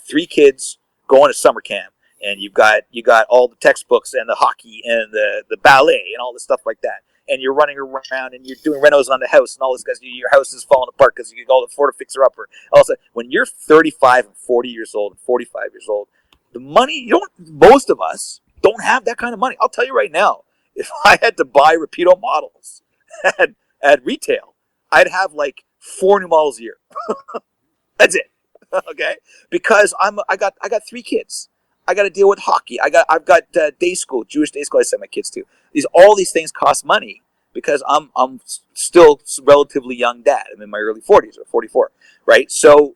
3 kids going to summer camp, and you got all the textbooks and the hockey and the ballet and all the stuff like that, and you're running around and you're doing renos on the house and all this guys, your house is falling apart because you all the Florida fixer upper. Also, when you're 35 and 40 years old and 45 years old, the money most of us don't have that kind of money. I'll tell you right now, if I had to buy Rapido models at retail, I'd have like 4 new models a year. That's it. Okay, because I got 3 kids. I got to deal with hockey. I've got day school, Jewish day school. I send my kids to. All these things cost money because I'm still relatively young dad. I'm in my early 40s or 44, right? So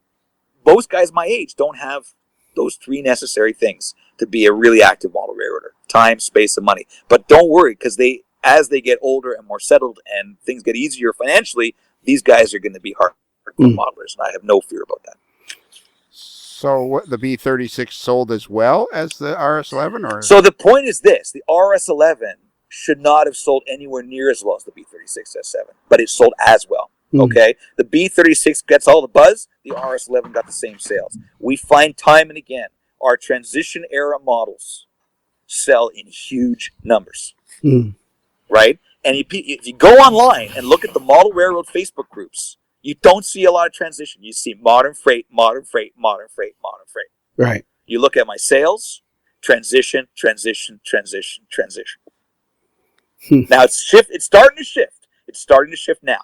most guys my age don't have those 3 necessary things to be a really active model railroader: time, space, and money. But don't worry, because as they get older and more settled and things get easier financially, these guys are going to be hardcore modelers, and I have no fear about that. So what, the B36 sold as well as the RS11? Or? So the point is this: the RS11 should not have sold anywhere near as well as the B36-7, but it sold as well. Okay? The B36 gets all the buzz, the RS11 got the same sales. We find time and again our transition era models sell in huge numbers. Right? And if you go online and look at the model railroad Facebook groups, you don't see a lot of transition. You see modern freight, modern freight, modern freight, modern freight. Right. You look at my sales, transition, transition, transition, transition. Now it's starting to shift. It's starting to shift now.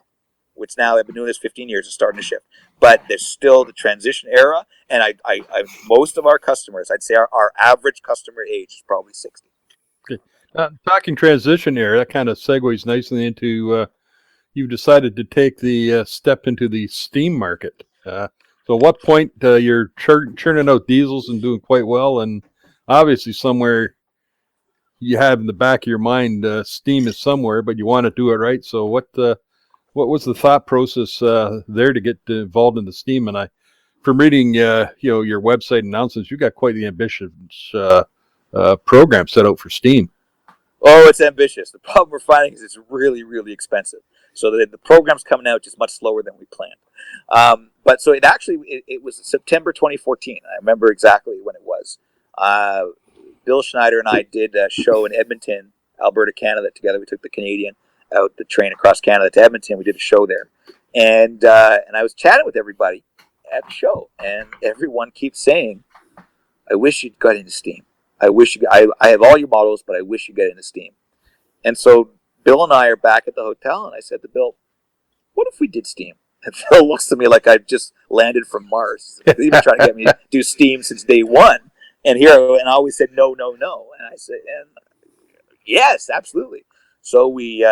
Which now, I've been doing this 15 years, it's starting to shift. But there's still the transition era, and I most of our customers, I'd say our average customer age is probably 60. Okay. Talking transition era, that kind of segues nicely into you've decided to take the step into the steam market. So at what point you're churning out diesels and doing quite well, and obviously somewhere you have in the back of your mind steam is somewhere, but you want to do it right. So what was the thought process there to get involved in the steam? And from reading your website announcements, you got quite the ambitious program set out for steam. Oh, it's ambitious. The problem we're finding is it's really, really expensive. So the program's coming out just much slower than we planned. But so it was September 2014. I remember exactly when it was. Bill Schneider and I did a show in Edmonton, Alberta, Canada together. We took the Canadian out the train across Canada to Edmonton. We did a show there. And I was chatting with everybody at the show, and everyone keeps saying, I wish you'd got into steam. I have all your models, but I wish you get into steam. And so Bill and I are back at the hotel, and I said to Bill, what if we did steam? And Bill looks at me like I've just landed from Mars. He's been trying to get me to do steam since day one. And I always said, no. And I said, yes, absolutely. So we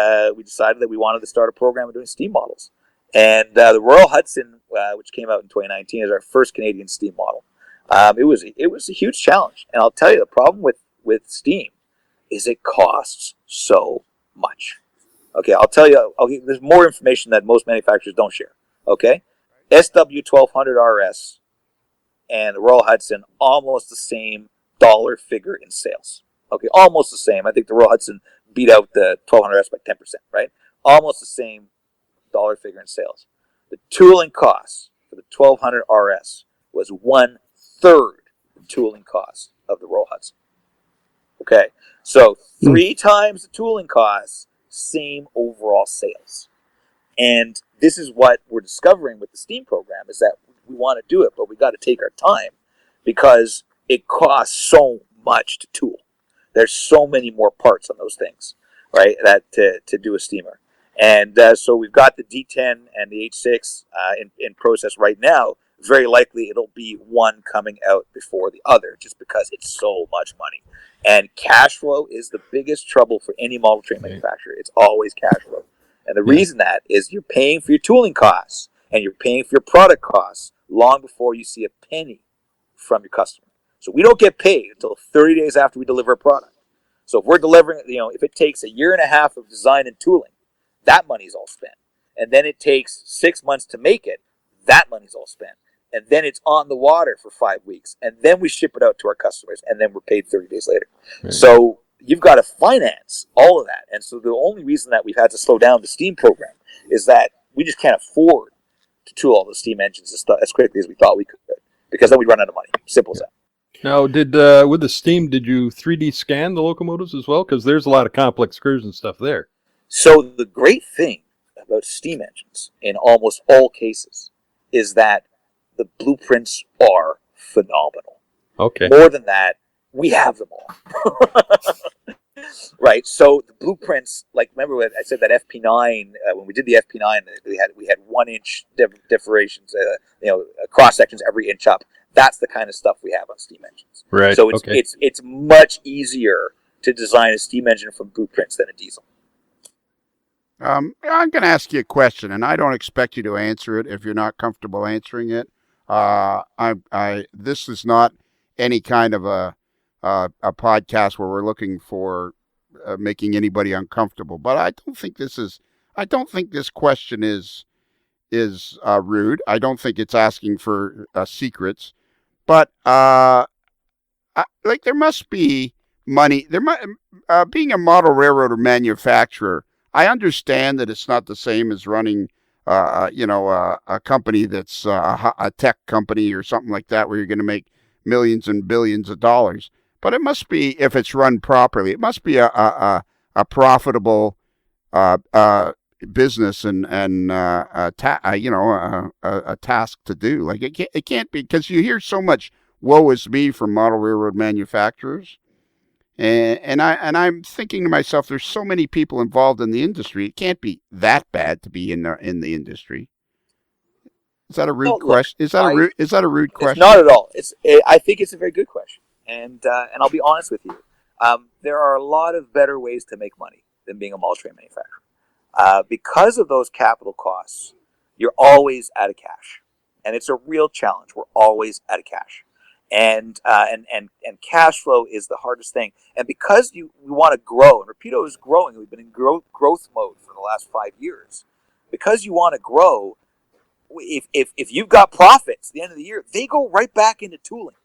decided that we wanted to start a program of doing steam models. And the Royal Hudson, which came out in 2019, is our first Canadian steam model. It was a huge challenge. And I'll tell you, the problem with steam is it costs so much. Okay, I'll tell you, there's more information that most manufacturers don't share. Okay? SW1200 RS and the Royal Hudson, almost the same dollar figure in sales. Okay, almost the same. I think the Royal Hudson beat out the 1200S by 10%, right? Almost the same dollar figure in sales. The tooling costs for the 1200 RS was 1/3 the tooling cost of the Royal Hudson. Okay, so 3 times the tooling costs, same overall sales. And this is what we're discovering with the STEAM program, is that we want to do it, but we got to take our time because it costs so much to tool. There's so many more parts on those things, right, that to do a steamer. And so we've got the D10 and the H6 in process right now. Very likely it'll be one coming out before the other just because it's so much money. And cash flow is the biggest trouble for any model train manufacturer. It's always cash flow. And the reason that is you're paying for your tooling costs and you're paying for your product costs long before you see a penny from your customer. So we don't get paid until 30 days after we deliver a product. So if we're delivering, if it takes a year and a half of design and tooling, that money's all spent. And then it takes 6 months to make it, that money's all spent. And then it's on the water for 5 weeks. And then we ship it out to our customers, and then we're paid 30 days later. Right. So you've got to finance all of that. And so the only reason that we've had to slow down the steam program is that we just can't afford to tool all the steam engines as quickly as we thought we could, because then we'd run out of money. Simple as that. Now, with the steam, did you 3D scan the locomotives as well? Because there's a lot of complex screws and stuff there. So the great thing about steam engines in almost all cases is that the blueprints are phenomenal. Okay. More than that, we have them all. Right. So the blueprints, like, remember when I said that FP9, when we did the FP9, we had 1 inch differentiations, cross sections every inch up. That's the kind of stuff we have on steam engines. Right. So it's much easier to design a steam engine from blueprints than a diesel. I'm going to ask you a question, and I don't expect you to answer it if you're not comfortable answering it. This is not any kind of a podcast where we're looking for making anybody uncomfortable. But I don't think this question is rude. I don't think it's asking for secrets. But there must be money. Being a model railroad or manufacturer, I understand that it's not the same as running, a company that's a tech company or something like that, where you're going to make millions and billions of dollars. But it must be, if it's run properly, it must be a profitable business and a task to do. Like it can't be, because you hear so much woe is me from model railroad manufacturers. And I'm thinking to myself, there's so many people involved in the industry. It can't be that bad to be in the industry. Is that a rude question? Is that a rude question? Not at all. I think it's a very good question. And I'll be honest with you. There are a lot of better ways to make money than being a model train manufacturer. Because of those capital costs, you're always out of cash, and it's a real challenge. We're always out of cash. And cash flow is the hardest thing. And because we want to grow, and Rapido is growing, we've been in growth mode for the last 5 years. Because you want to grow, if you've got profits at the end of the year, they go right back into tooling,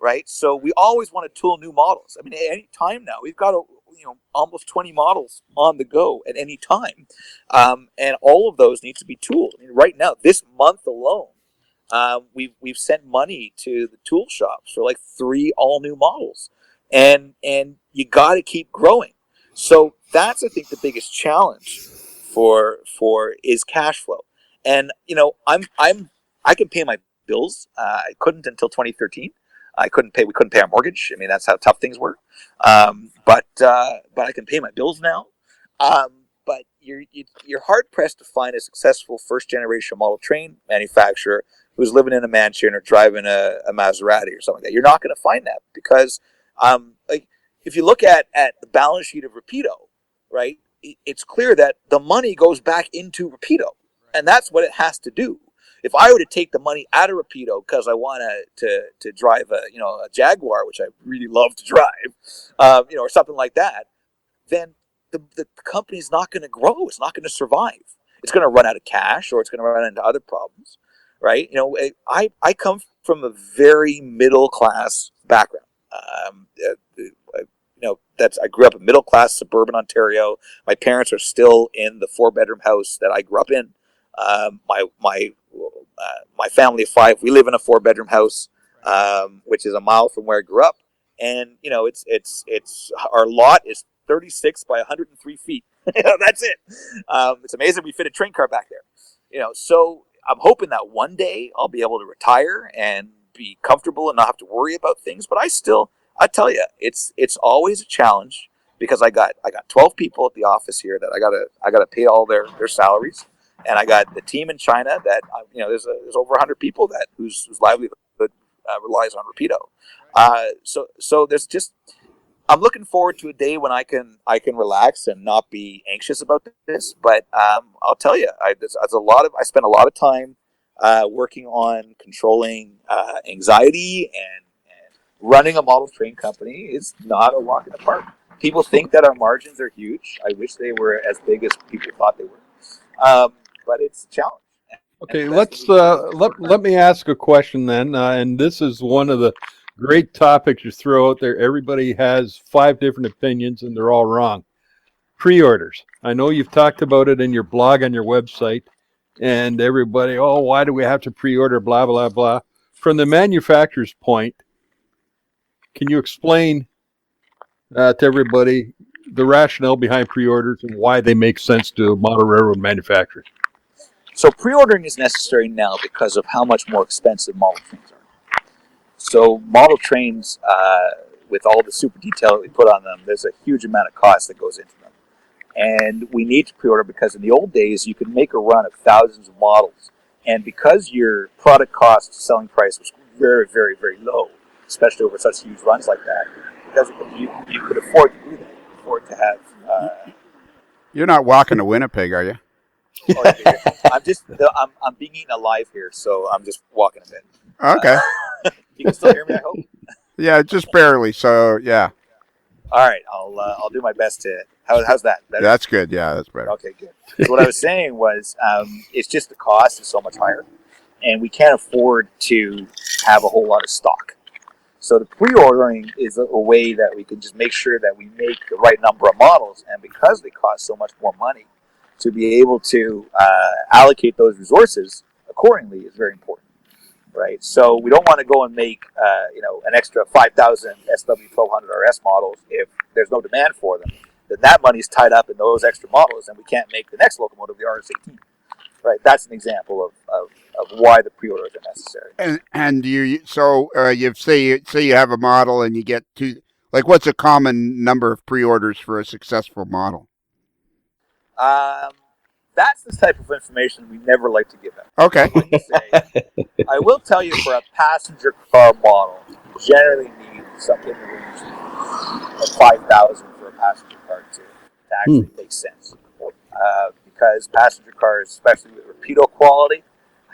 right? So we always want to tool new models. I mean, at any time now, we've got almost 20 models on the go at any time, and all of those need to be tooled. I mean, right now, this month alone, we've sent money to the tool shops for like 3 all new models, and you got to keep growing. So that's, I think, the biggest challenge for is cash flow. And I can pay my bills. I couldn't until 2013. We couldn't pay our mortgage. I mean, that's how tough things were. But I can pay my bills now. But you're hard pressed to find a successful first generation model train manufacturer who's living in a mansion or driving a Maserati or something like that. You're not going to find that because, if you look at the balance sheet of Rapido, right, it's clear that the money goes back into Rapido, and that's what it has to do. If I were to take the money out of Rapido because I want to drive a Jaguar, which I really love to drive, or something like that, then the company's not going to grow. It's not going to survive. It's going to run out of cash, or it's going to run into other problems, right? I come from a very middle class background. I grew up in middle class suburban Ontario. My parents are still in the 4-bedroom house that I grew up in. My family of 5, we live in a 4-bedroom house, which is a mile from where I grew up. And it's our lot is 36 by 103 feet. That's it. It's amazing we fit a train car back there. So I'm hoping that one day I'll be able to retire and be comfortable and not have to worry about things. But I tell you, it's always a challenge because I got 12 people at the office here that I gotta pay all their salaries, and I got the team in China that there's over 100 people whose livelihood relies on Rapido. So there's just, I'm looking forward to a day when I can relax and not be anxious about this. But I'll tell you, I spend a lot of time working on controlling anxiety, and running a model train company is not a walk in the park. People think that our margins are huge. I wish they were as big as people thought they were, but it's a challenge. Okay, let me ask a question then, and this is one of the great topics you throw out there. Everybody has 5 different opinions, and they're all wrong. Pre-orders. I know you've talked about it in your blog on your website, and everybody, why do we have to pre-order? Blah blah blah. From the manufacturer's point, can you explain to everybody the rationale behind pre-orders and why they make sense to model railroad manufacturers? So pre-ordering is necessary now because of how much more expensive model trains are. So model trains, with all the super detail that we put on them, there's a huge amount of cost that goes into them. And we need to pre-order because in the old days, you could make a run of thousands of models. And because your product cost to selling price was very, very, very low, especially over such huge runs like that, because you could afford to do that, afford to have... You're not walking to Winnipeg, are you? I'm being eaten alive here, so I'm just walking a bit. Okay. You can still hear me, I hope? Yeah, just barely. So yeah. All right, I'll do my best to. How's that? Better? That's good. Yeah, that's better. Okay, good. So what I was saying was, it's just the cost is so much higher, and we can't afford to have a whole lot of stock. So the pre-ordering is a way that we can just make sure that we make the right number of models, and because they cost so much more money, to be able to allocate those resources accordingly is very important, right? So we don't want to go and make an extra 5,000 SW1200RS models if there's no demand for them. Then that money is tied up in those extra models, and we can't make the next locomotive, the RS18, right? That's an example of why the pre-orders are necessary. And you say you have a model and you get to, like, what's a common number of pre-orders for a successful model? That's the type of information we never like to give out. Okay. I will tell you, for a passenger car model, you generally need something in the range of 5,000 for a passenger car to actually make sense. Because passenger cars, especially with Rapido quality,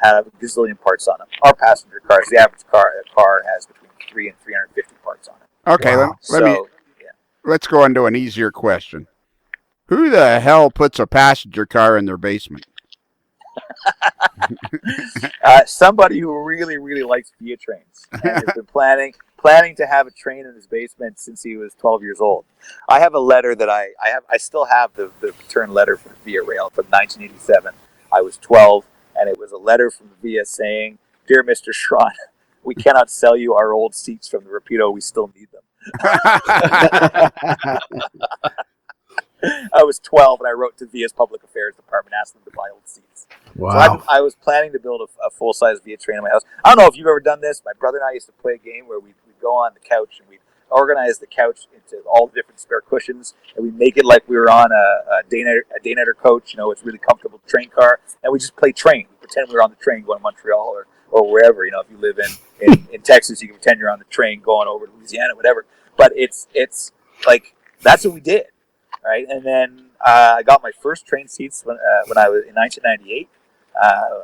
have a gazillion parts on them. Our passenger cars, the average car has between 3 and 350 parts on it. Okay, wow. Let's go on to an easier question. Who the hell puts a passenger car in their basement? Somebody who really, really likes Via trains and has been planning to have a train in his basement since he was 12 years old. I have a letter that I still have the return letter from Via Rail from 1987. I was 12, and it was a letter from Via saying, "Dear Mr. Shron, we cannot sell you our old seats from the Rapido. We still need them." I was 12, and I wrote to Via's Public Affairs Department asking them to buy old seats. Wow. So I was planning to build a full-size Via train in my house. I don't know if you've ever done this. My brother and I used to play a game where we'd go on the couch, and we'd organize the couch into all the different spare cushions, and we'd make it like we were on a day-nighter coach. It's really comfortable train car, and we just play train. We pretend we were on the train going to Montreal or wherever. If you live in Texas, you can pretend you're on the train going over to Louisiana, whatever. But it's like, that's what we did. Right, and then I got my first train seats when I was in 1998,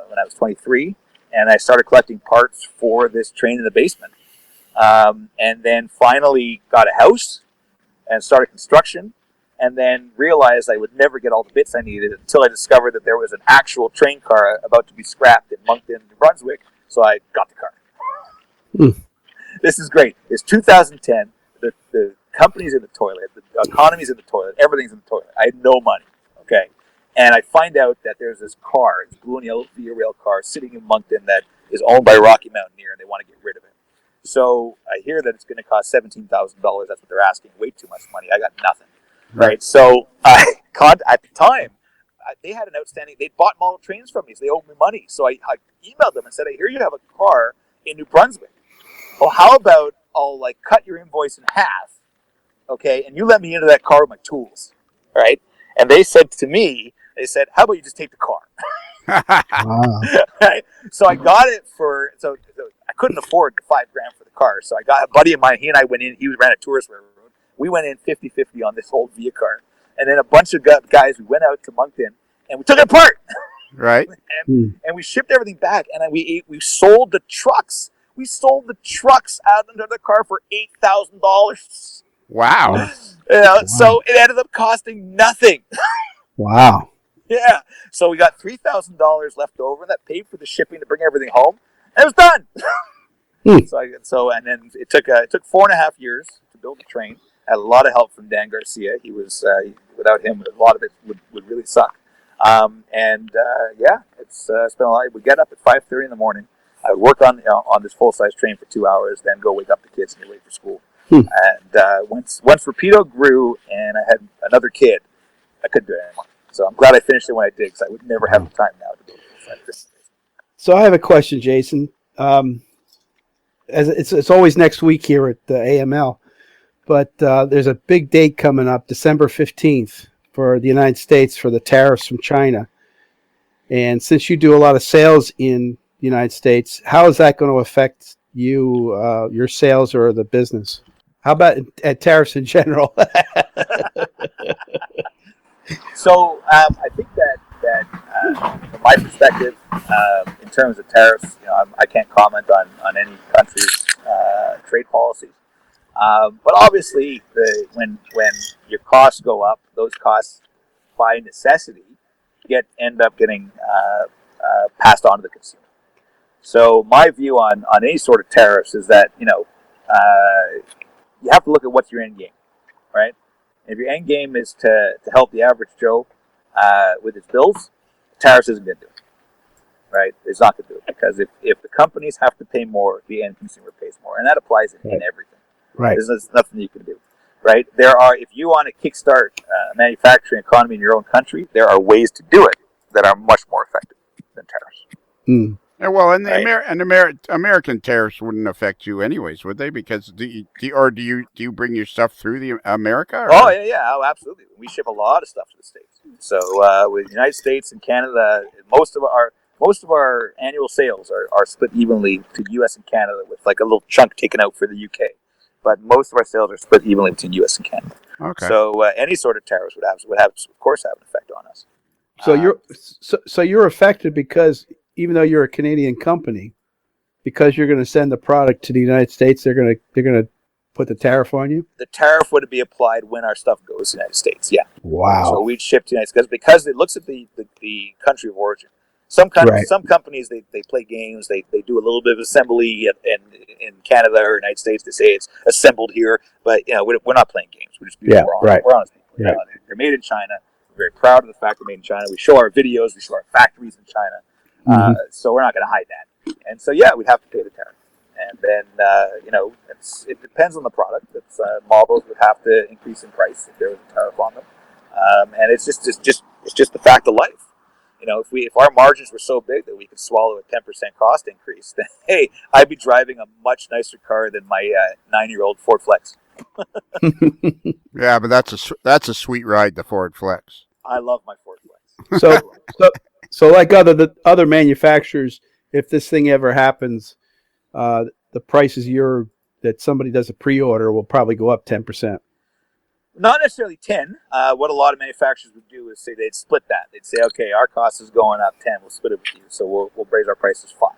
when I was 23, and I started collecting parts for this train in the basement. And then finally got a house and started construction, and then realized I would never get all the bits I needed until I discovered that there was an actual train car about to be scrapped in Moncton, New Brunswick. So I got the car. This is great. It's 2010. The company's in the toilet, the economy's in the toilet, everything's in the toilet. I had no money, okay? And I find out that there's this car, this blue and yellow Via Rail car sitting in Moncton that is owned by Rocky Mountaineer, and they want to get rid of it. So I hear that it's going to cost $17,000. That's what they're asking. Way too much money. I got nothing, right? So at the time, they had an outstanding. They bought model trains from me, so they owed me money. So I emailed them and said, "I hear you have a car in New Brunswick. Well, how about I'll like cut your invoice in half, okay? And you let me into that car with my tools, right?" And they said to me, "They said, how about you just take the car?" Wow. Right? So I got it for so I couldn't afford the $5,000 for the car, so I got a buddy of mine. He and I went in. He ran a tourist railroad. We went in 50-50 on this old Via car, and then a bunch of guys. We went out to Moncton and we took it apart. Right. and we shipped everything back, and we sold the trucks. We sold the trucks out under the car for $8,000. Wow. Wow. So it ended up costing nothing. Wow. Yeah. So we got $3,000 left over, and that paid for the shipping to bring everything home. And it was done. And then it took 4.5 years to build the train. I had a lot of help from Dan Garcia. He was without him, a lot of it would really suck. It's been a lot. We get up at 5:30 in the morning. I would work on this full size train for 2 hours, then go wake up the kids and get ready for school. And once Rapido grew and I had another kid, I couldn't do it anymore. So I'm glad I finished it when I did, because I would never have the time now to build a full size train. So I have a question, Jason. As it's always next week here at the AML, but there's a big date coming up, December 15th, for the United States for the tariffs from China. And since you do a lot of sales in the United States, how is that going to affect you, your sales or the business? How about at tariffs in general? So I think that from my perspective, in terms of tariffs, I can't comment on any country's trade policies. But obviously, when your costs go up, those costs by necessity end up getting passed on to the consumer. So my view on any sort of tariffs is that you have to look at what's your end game, right? If your end game is to help the average Joe with his bills, tariffs isn't going to do it, right? It's not going to do it, because if the companies have to pay more, the end consumer pays more, and that applies in everything. Right. There's nothing you can do, right? If you want to kickstart a manufacturing economy in your own country, there are ways to do it that are much more effective than tariffs. Mm. Yeah, well, and American tariffs wouldn't affect you anyways, would they? Because do you bring your stuff through the America? Or? Oh, absolutely. We ship a lot of stuff to the States. So with the United States and Canada, most of our annual sales are split evenly to U.S. and Canada, with like a little chunk taken out for the U.K. But most of our sales are split evenly between U.S. and Canada. Okay. So any sort of tariffs would of course have an effect on us. So you're affected because even though you're a Canadian company, because you're going to send the product to the United States, they're going to put the tariff on you? The tariff would be applied when our stuff goes to the United States, yeah. Wow. So we'd ship to the United States because it looks at the country of origin. Some companies, they play games, they do a little bit of assembly in Canada or United States. They say it's assembled here, but we're not playing games. We're just we're honest people. Right. They're made in China. We're very proud of the fact they're made in China. We show our videos, we show our factories in China. So we're not going to hide that. And so, we'd have to pay the tariff. And then, it depends on the product. Models would have to increase in price if there was a tariff on them. And it's just the fact of life. If our margins were so big that we could swallow a 10% cost increase, then hey, I'd be driving a much nicer car than my 9-year-old Ford Flex. Yeah, but that's a sweet ride, the Ford Flex. I love my Ford Flex. So like other manufacturers, if this thing ever happens, the prices that somebody does a pre-order will probably go up 10%. Not necessarily 10. What a lot of manufacturers would do is say they'd split that. They'd say, okay, our cost is going up 10. We'll split it with you, so we'll raise our prices 5.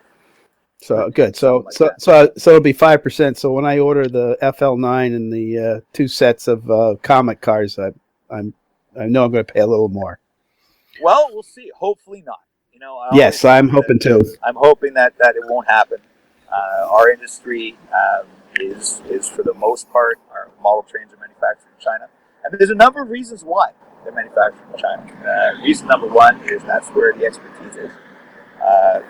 So good. So it'll be 5%. So when I order the FL9 and the 2 sets of comic cars, I know I'm going to pay a little more. Well, we'll see. Hopefully not. Yes, I'm hoping too. I'm hoping that it won't happen. Our industry is for the most part, our model trains are manufactured manufactured in China. And there's a number of reasons why they're manufactured in China. Reason number one is that's where the expertise is.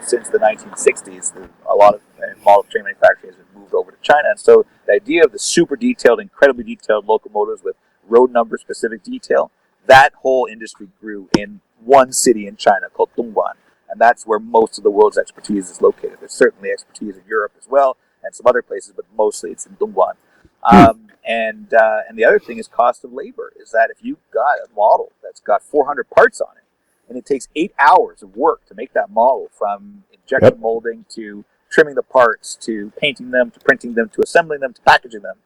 Since the 1960s, a lot of model train manufacturing has moved over to China. And so the idea of the super detailed, incredibly detailed locomotives with road number specific detail, that whole industry grew in one city in China called Dongguan. And that's where most of the world's expertise is located. There's certainly expertise in Europe as well and some other places, but mostly it's in Dongguan. And the other thing is cost of labor, is that if you've got a model that's got 400 parts on it, and it takes 8 hours of work to make that model, from injection molding to trimming the parts to painting them to printing them to assembling them to packaging them,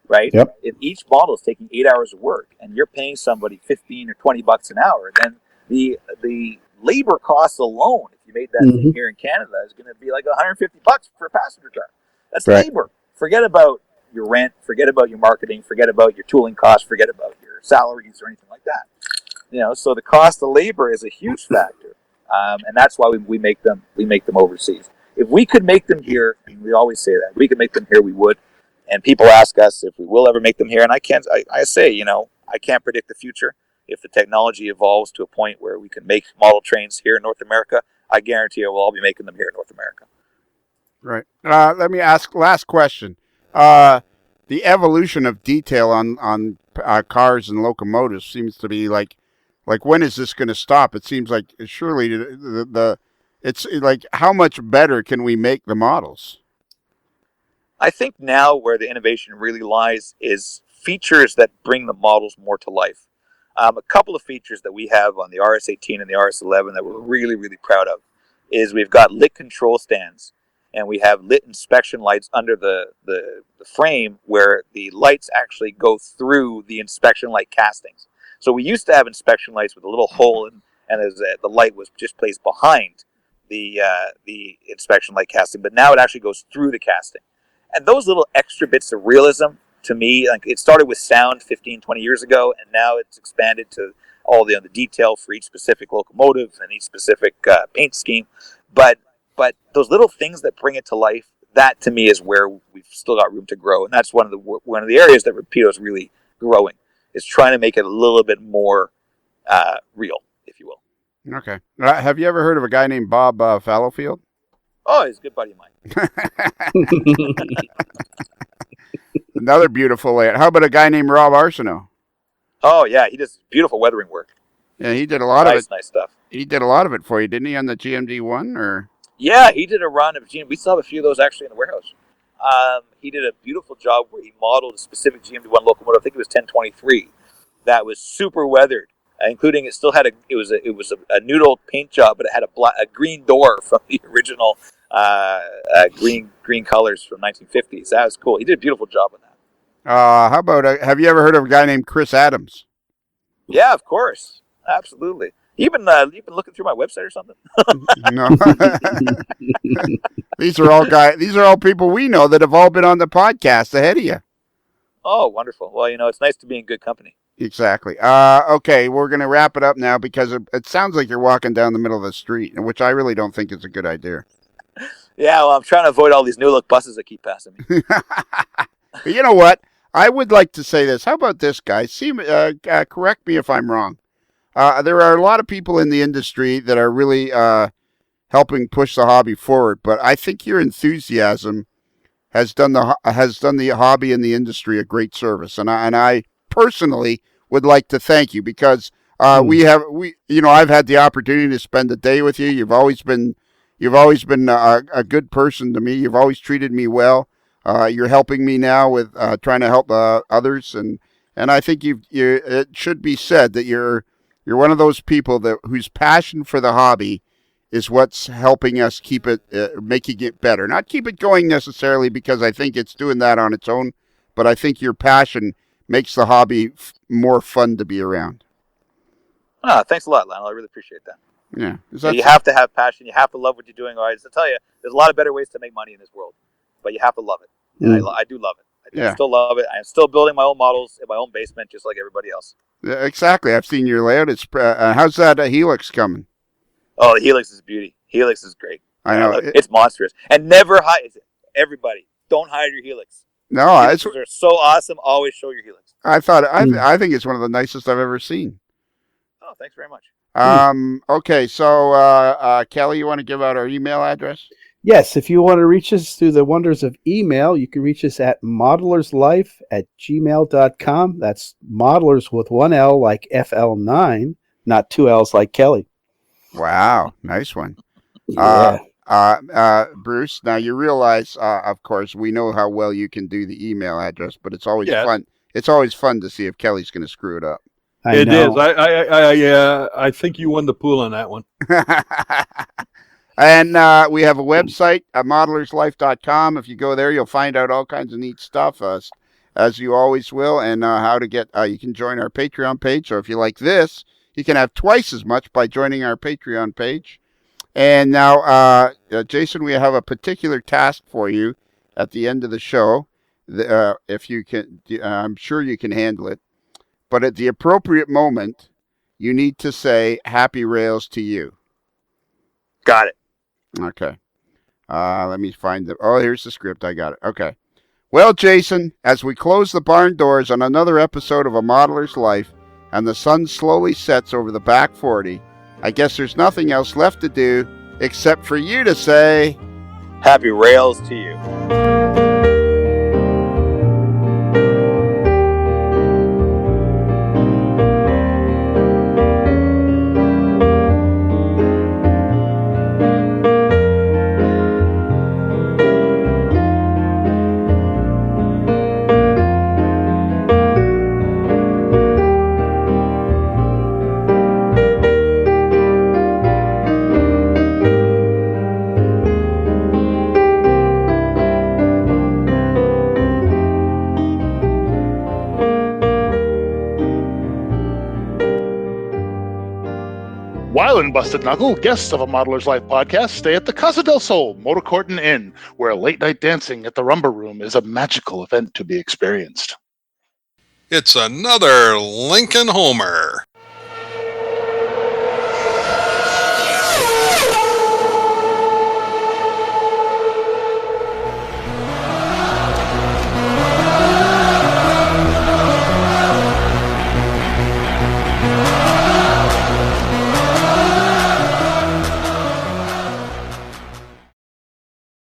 right? Yep. If each model is taking 8 hours of work and you're paying somebody $15 or $20 an hour, then the labor costs alone, if you made that thing here in Canada, is going to be like $150 for a passenger car. That's labor. Forget about your rent, forget about your marketing, forget about your tooling costs, forget about your salaries or anything like that. So the cost of labor is a huge factor, and that's why we make them overseas. If we could make them here, and we always say that, if we could make them here, we would. And people ask us if we will ever make them here, and I say, I can't predict the future. If the technology evolves to a point where we can make model trains here in North America, I guarantee we'll all be making them here in North America. Right. Let me ask last question. The evolution of detail on cars and locomotives seems to be like when is this going to stop? It seems like surely it's like, how much better can we make the models? I think now where the innovation really lies is features that bring the models more to life. A couple of features that we have on the RS-18 and the RS-11 that we're really, really proud of is we've got lit control stands, and we have lit inspection lights under the frame where the lights actually go through the inspection light castings. So we used to have inspection lights with a little hole, and the light was just placed behind the inspection light casting, but now it actually goes through the casting. And those little extra bits of realism, to me, like, it started with sound 15, 20 years ago, and now it's expanded to all the detail for each specific locomotive and each specific paint scheme. But those little things that bring it to life, that to me is where we've still got room to grow, and that's one of the areas that Rapido is really growing, is trying to make it a little bit more real, if you will. Okay. Have you ever heard of a guy named Bob Fallowfield? Oh, he's a good buddy of mine. Another beautiful layout. How about a guy named Rob Arsenault? Oh yeah, he does beautiful weathering work. Yeah, he did a lot of it. Nice stuff. He did a lot of it for you, didn't he, on the GMD one? Or yeah, he did a run of GMD. We still have a few of those actually in the warehouse. He did a beautiful job where he modeled a specific GMD1 locomotive. I think it was 1023. That was super weathered, including it still had it was a noodle paint job, but it had a green door from the original green colors from 1950s. That was cool. He did a beautiful job on that. how about have you ever heard of a guy named Chris Adams? Yeah, of course, absolutely. You've been looking through my website or something? No. These are all people we know that have all been on the podcast ahead of you. Oh, wonderful. Well, it's nice to be in good company. Exactly. Okay, we're going to wrap it up now because it sounds like you're walking down the middle of the street, which I really don't think is a good idea. Yeah, well, I'm trying to avoid all these new look buses that keep passing me. But you know what? I would like to say this. How about this, guys? Correct me if I'm wrong. There are a lot of people in the industry that are really helping push the hobby forward, but I think your enthusiasm has done the hobby and the industry a great service, and I personally would like to thank you because I've had the opportunity to spend a day with you. You've always been a good person to me. You've always treated me well. You're helping me now with trying to help others, and I think it should be said that you're one of those people whose passion for the hobby is what's helping us keep it, making it better. Not keep it going necessarily because I think it's doing that on its own, but I think your passion makes the hobby more fun to be around. Thanks a lot, Lionel. I really appreciate that. Yeah. You have to have passion. You have to love what you're doing. I tell you, there's a lot of better ways to make money in this world, but you have to love it. And I do love it. I still love it. I'm still building my own models in my own basement, just like everybody else. Yeah, exactly. I've seen your layout. It's how's that Helix coming? Oh, the Helix is beauty. Helix is great. I know. It's monstrous. And never hide. Everybody, don't hide your Helix. No, Helixes are so awesome. Always show your helix. I think it's one of the nicest I've ever seen. Oh, thanks very much. Okay, so Kelly, you want to give out our email address? Yes, if you want to reach us through the wonders of email, you can reach us at modelerslife@gmail.com. That's modelers with one L like FL9, not two L's like Kelly. Wow, nice one. Yeah. Bruce, now you realize, of course, we know how well you can do the email address, but it's always fun. It's always fun to see if Kelly's going to screw it up. I know. I think you won the pool on that one. And we have a website, modelerslife.com. If you go there, you'll find out all kinds of neat stuff, as you always will, and how to get, you can join our Patreon page, or if you like this, you can have twice as much by joining our Patreon page. And now, Jason, we have a particular task for you at the end of the show. If you can, I'm sure you can handle it. But at the appropriate moment, you need to say "Happy Rails" to you. Got it. Okay. Let me find the. Oh, here's the script. I got it. Okay. Well, Jason, as we close the barn doors on another episode of A Modeler's Life, and the sun slowly sets over the back 40, I guess there's nothing else left to do except for you to say, Happy Rails to you. While in Busted Knuckle, guests of A Modeler's Life podcast stay at the Casa del Sol Motor Court and Inn, where late-night dancing at the Rumba Room is a magical event to be experienced. It's another Lincoln Homer.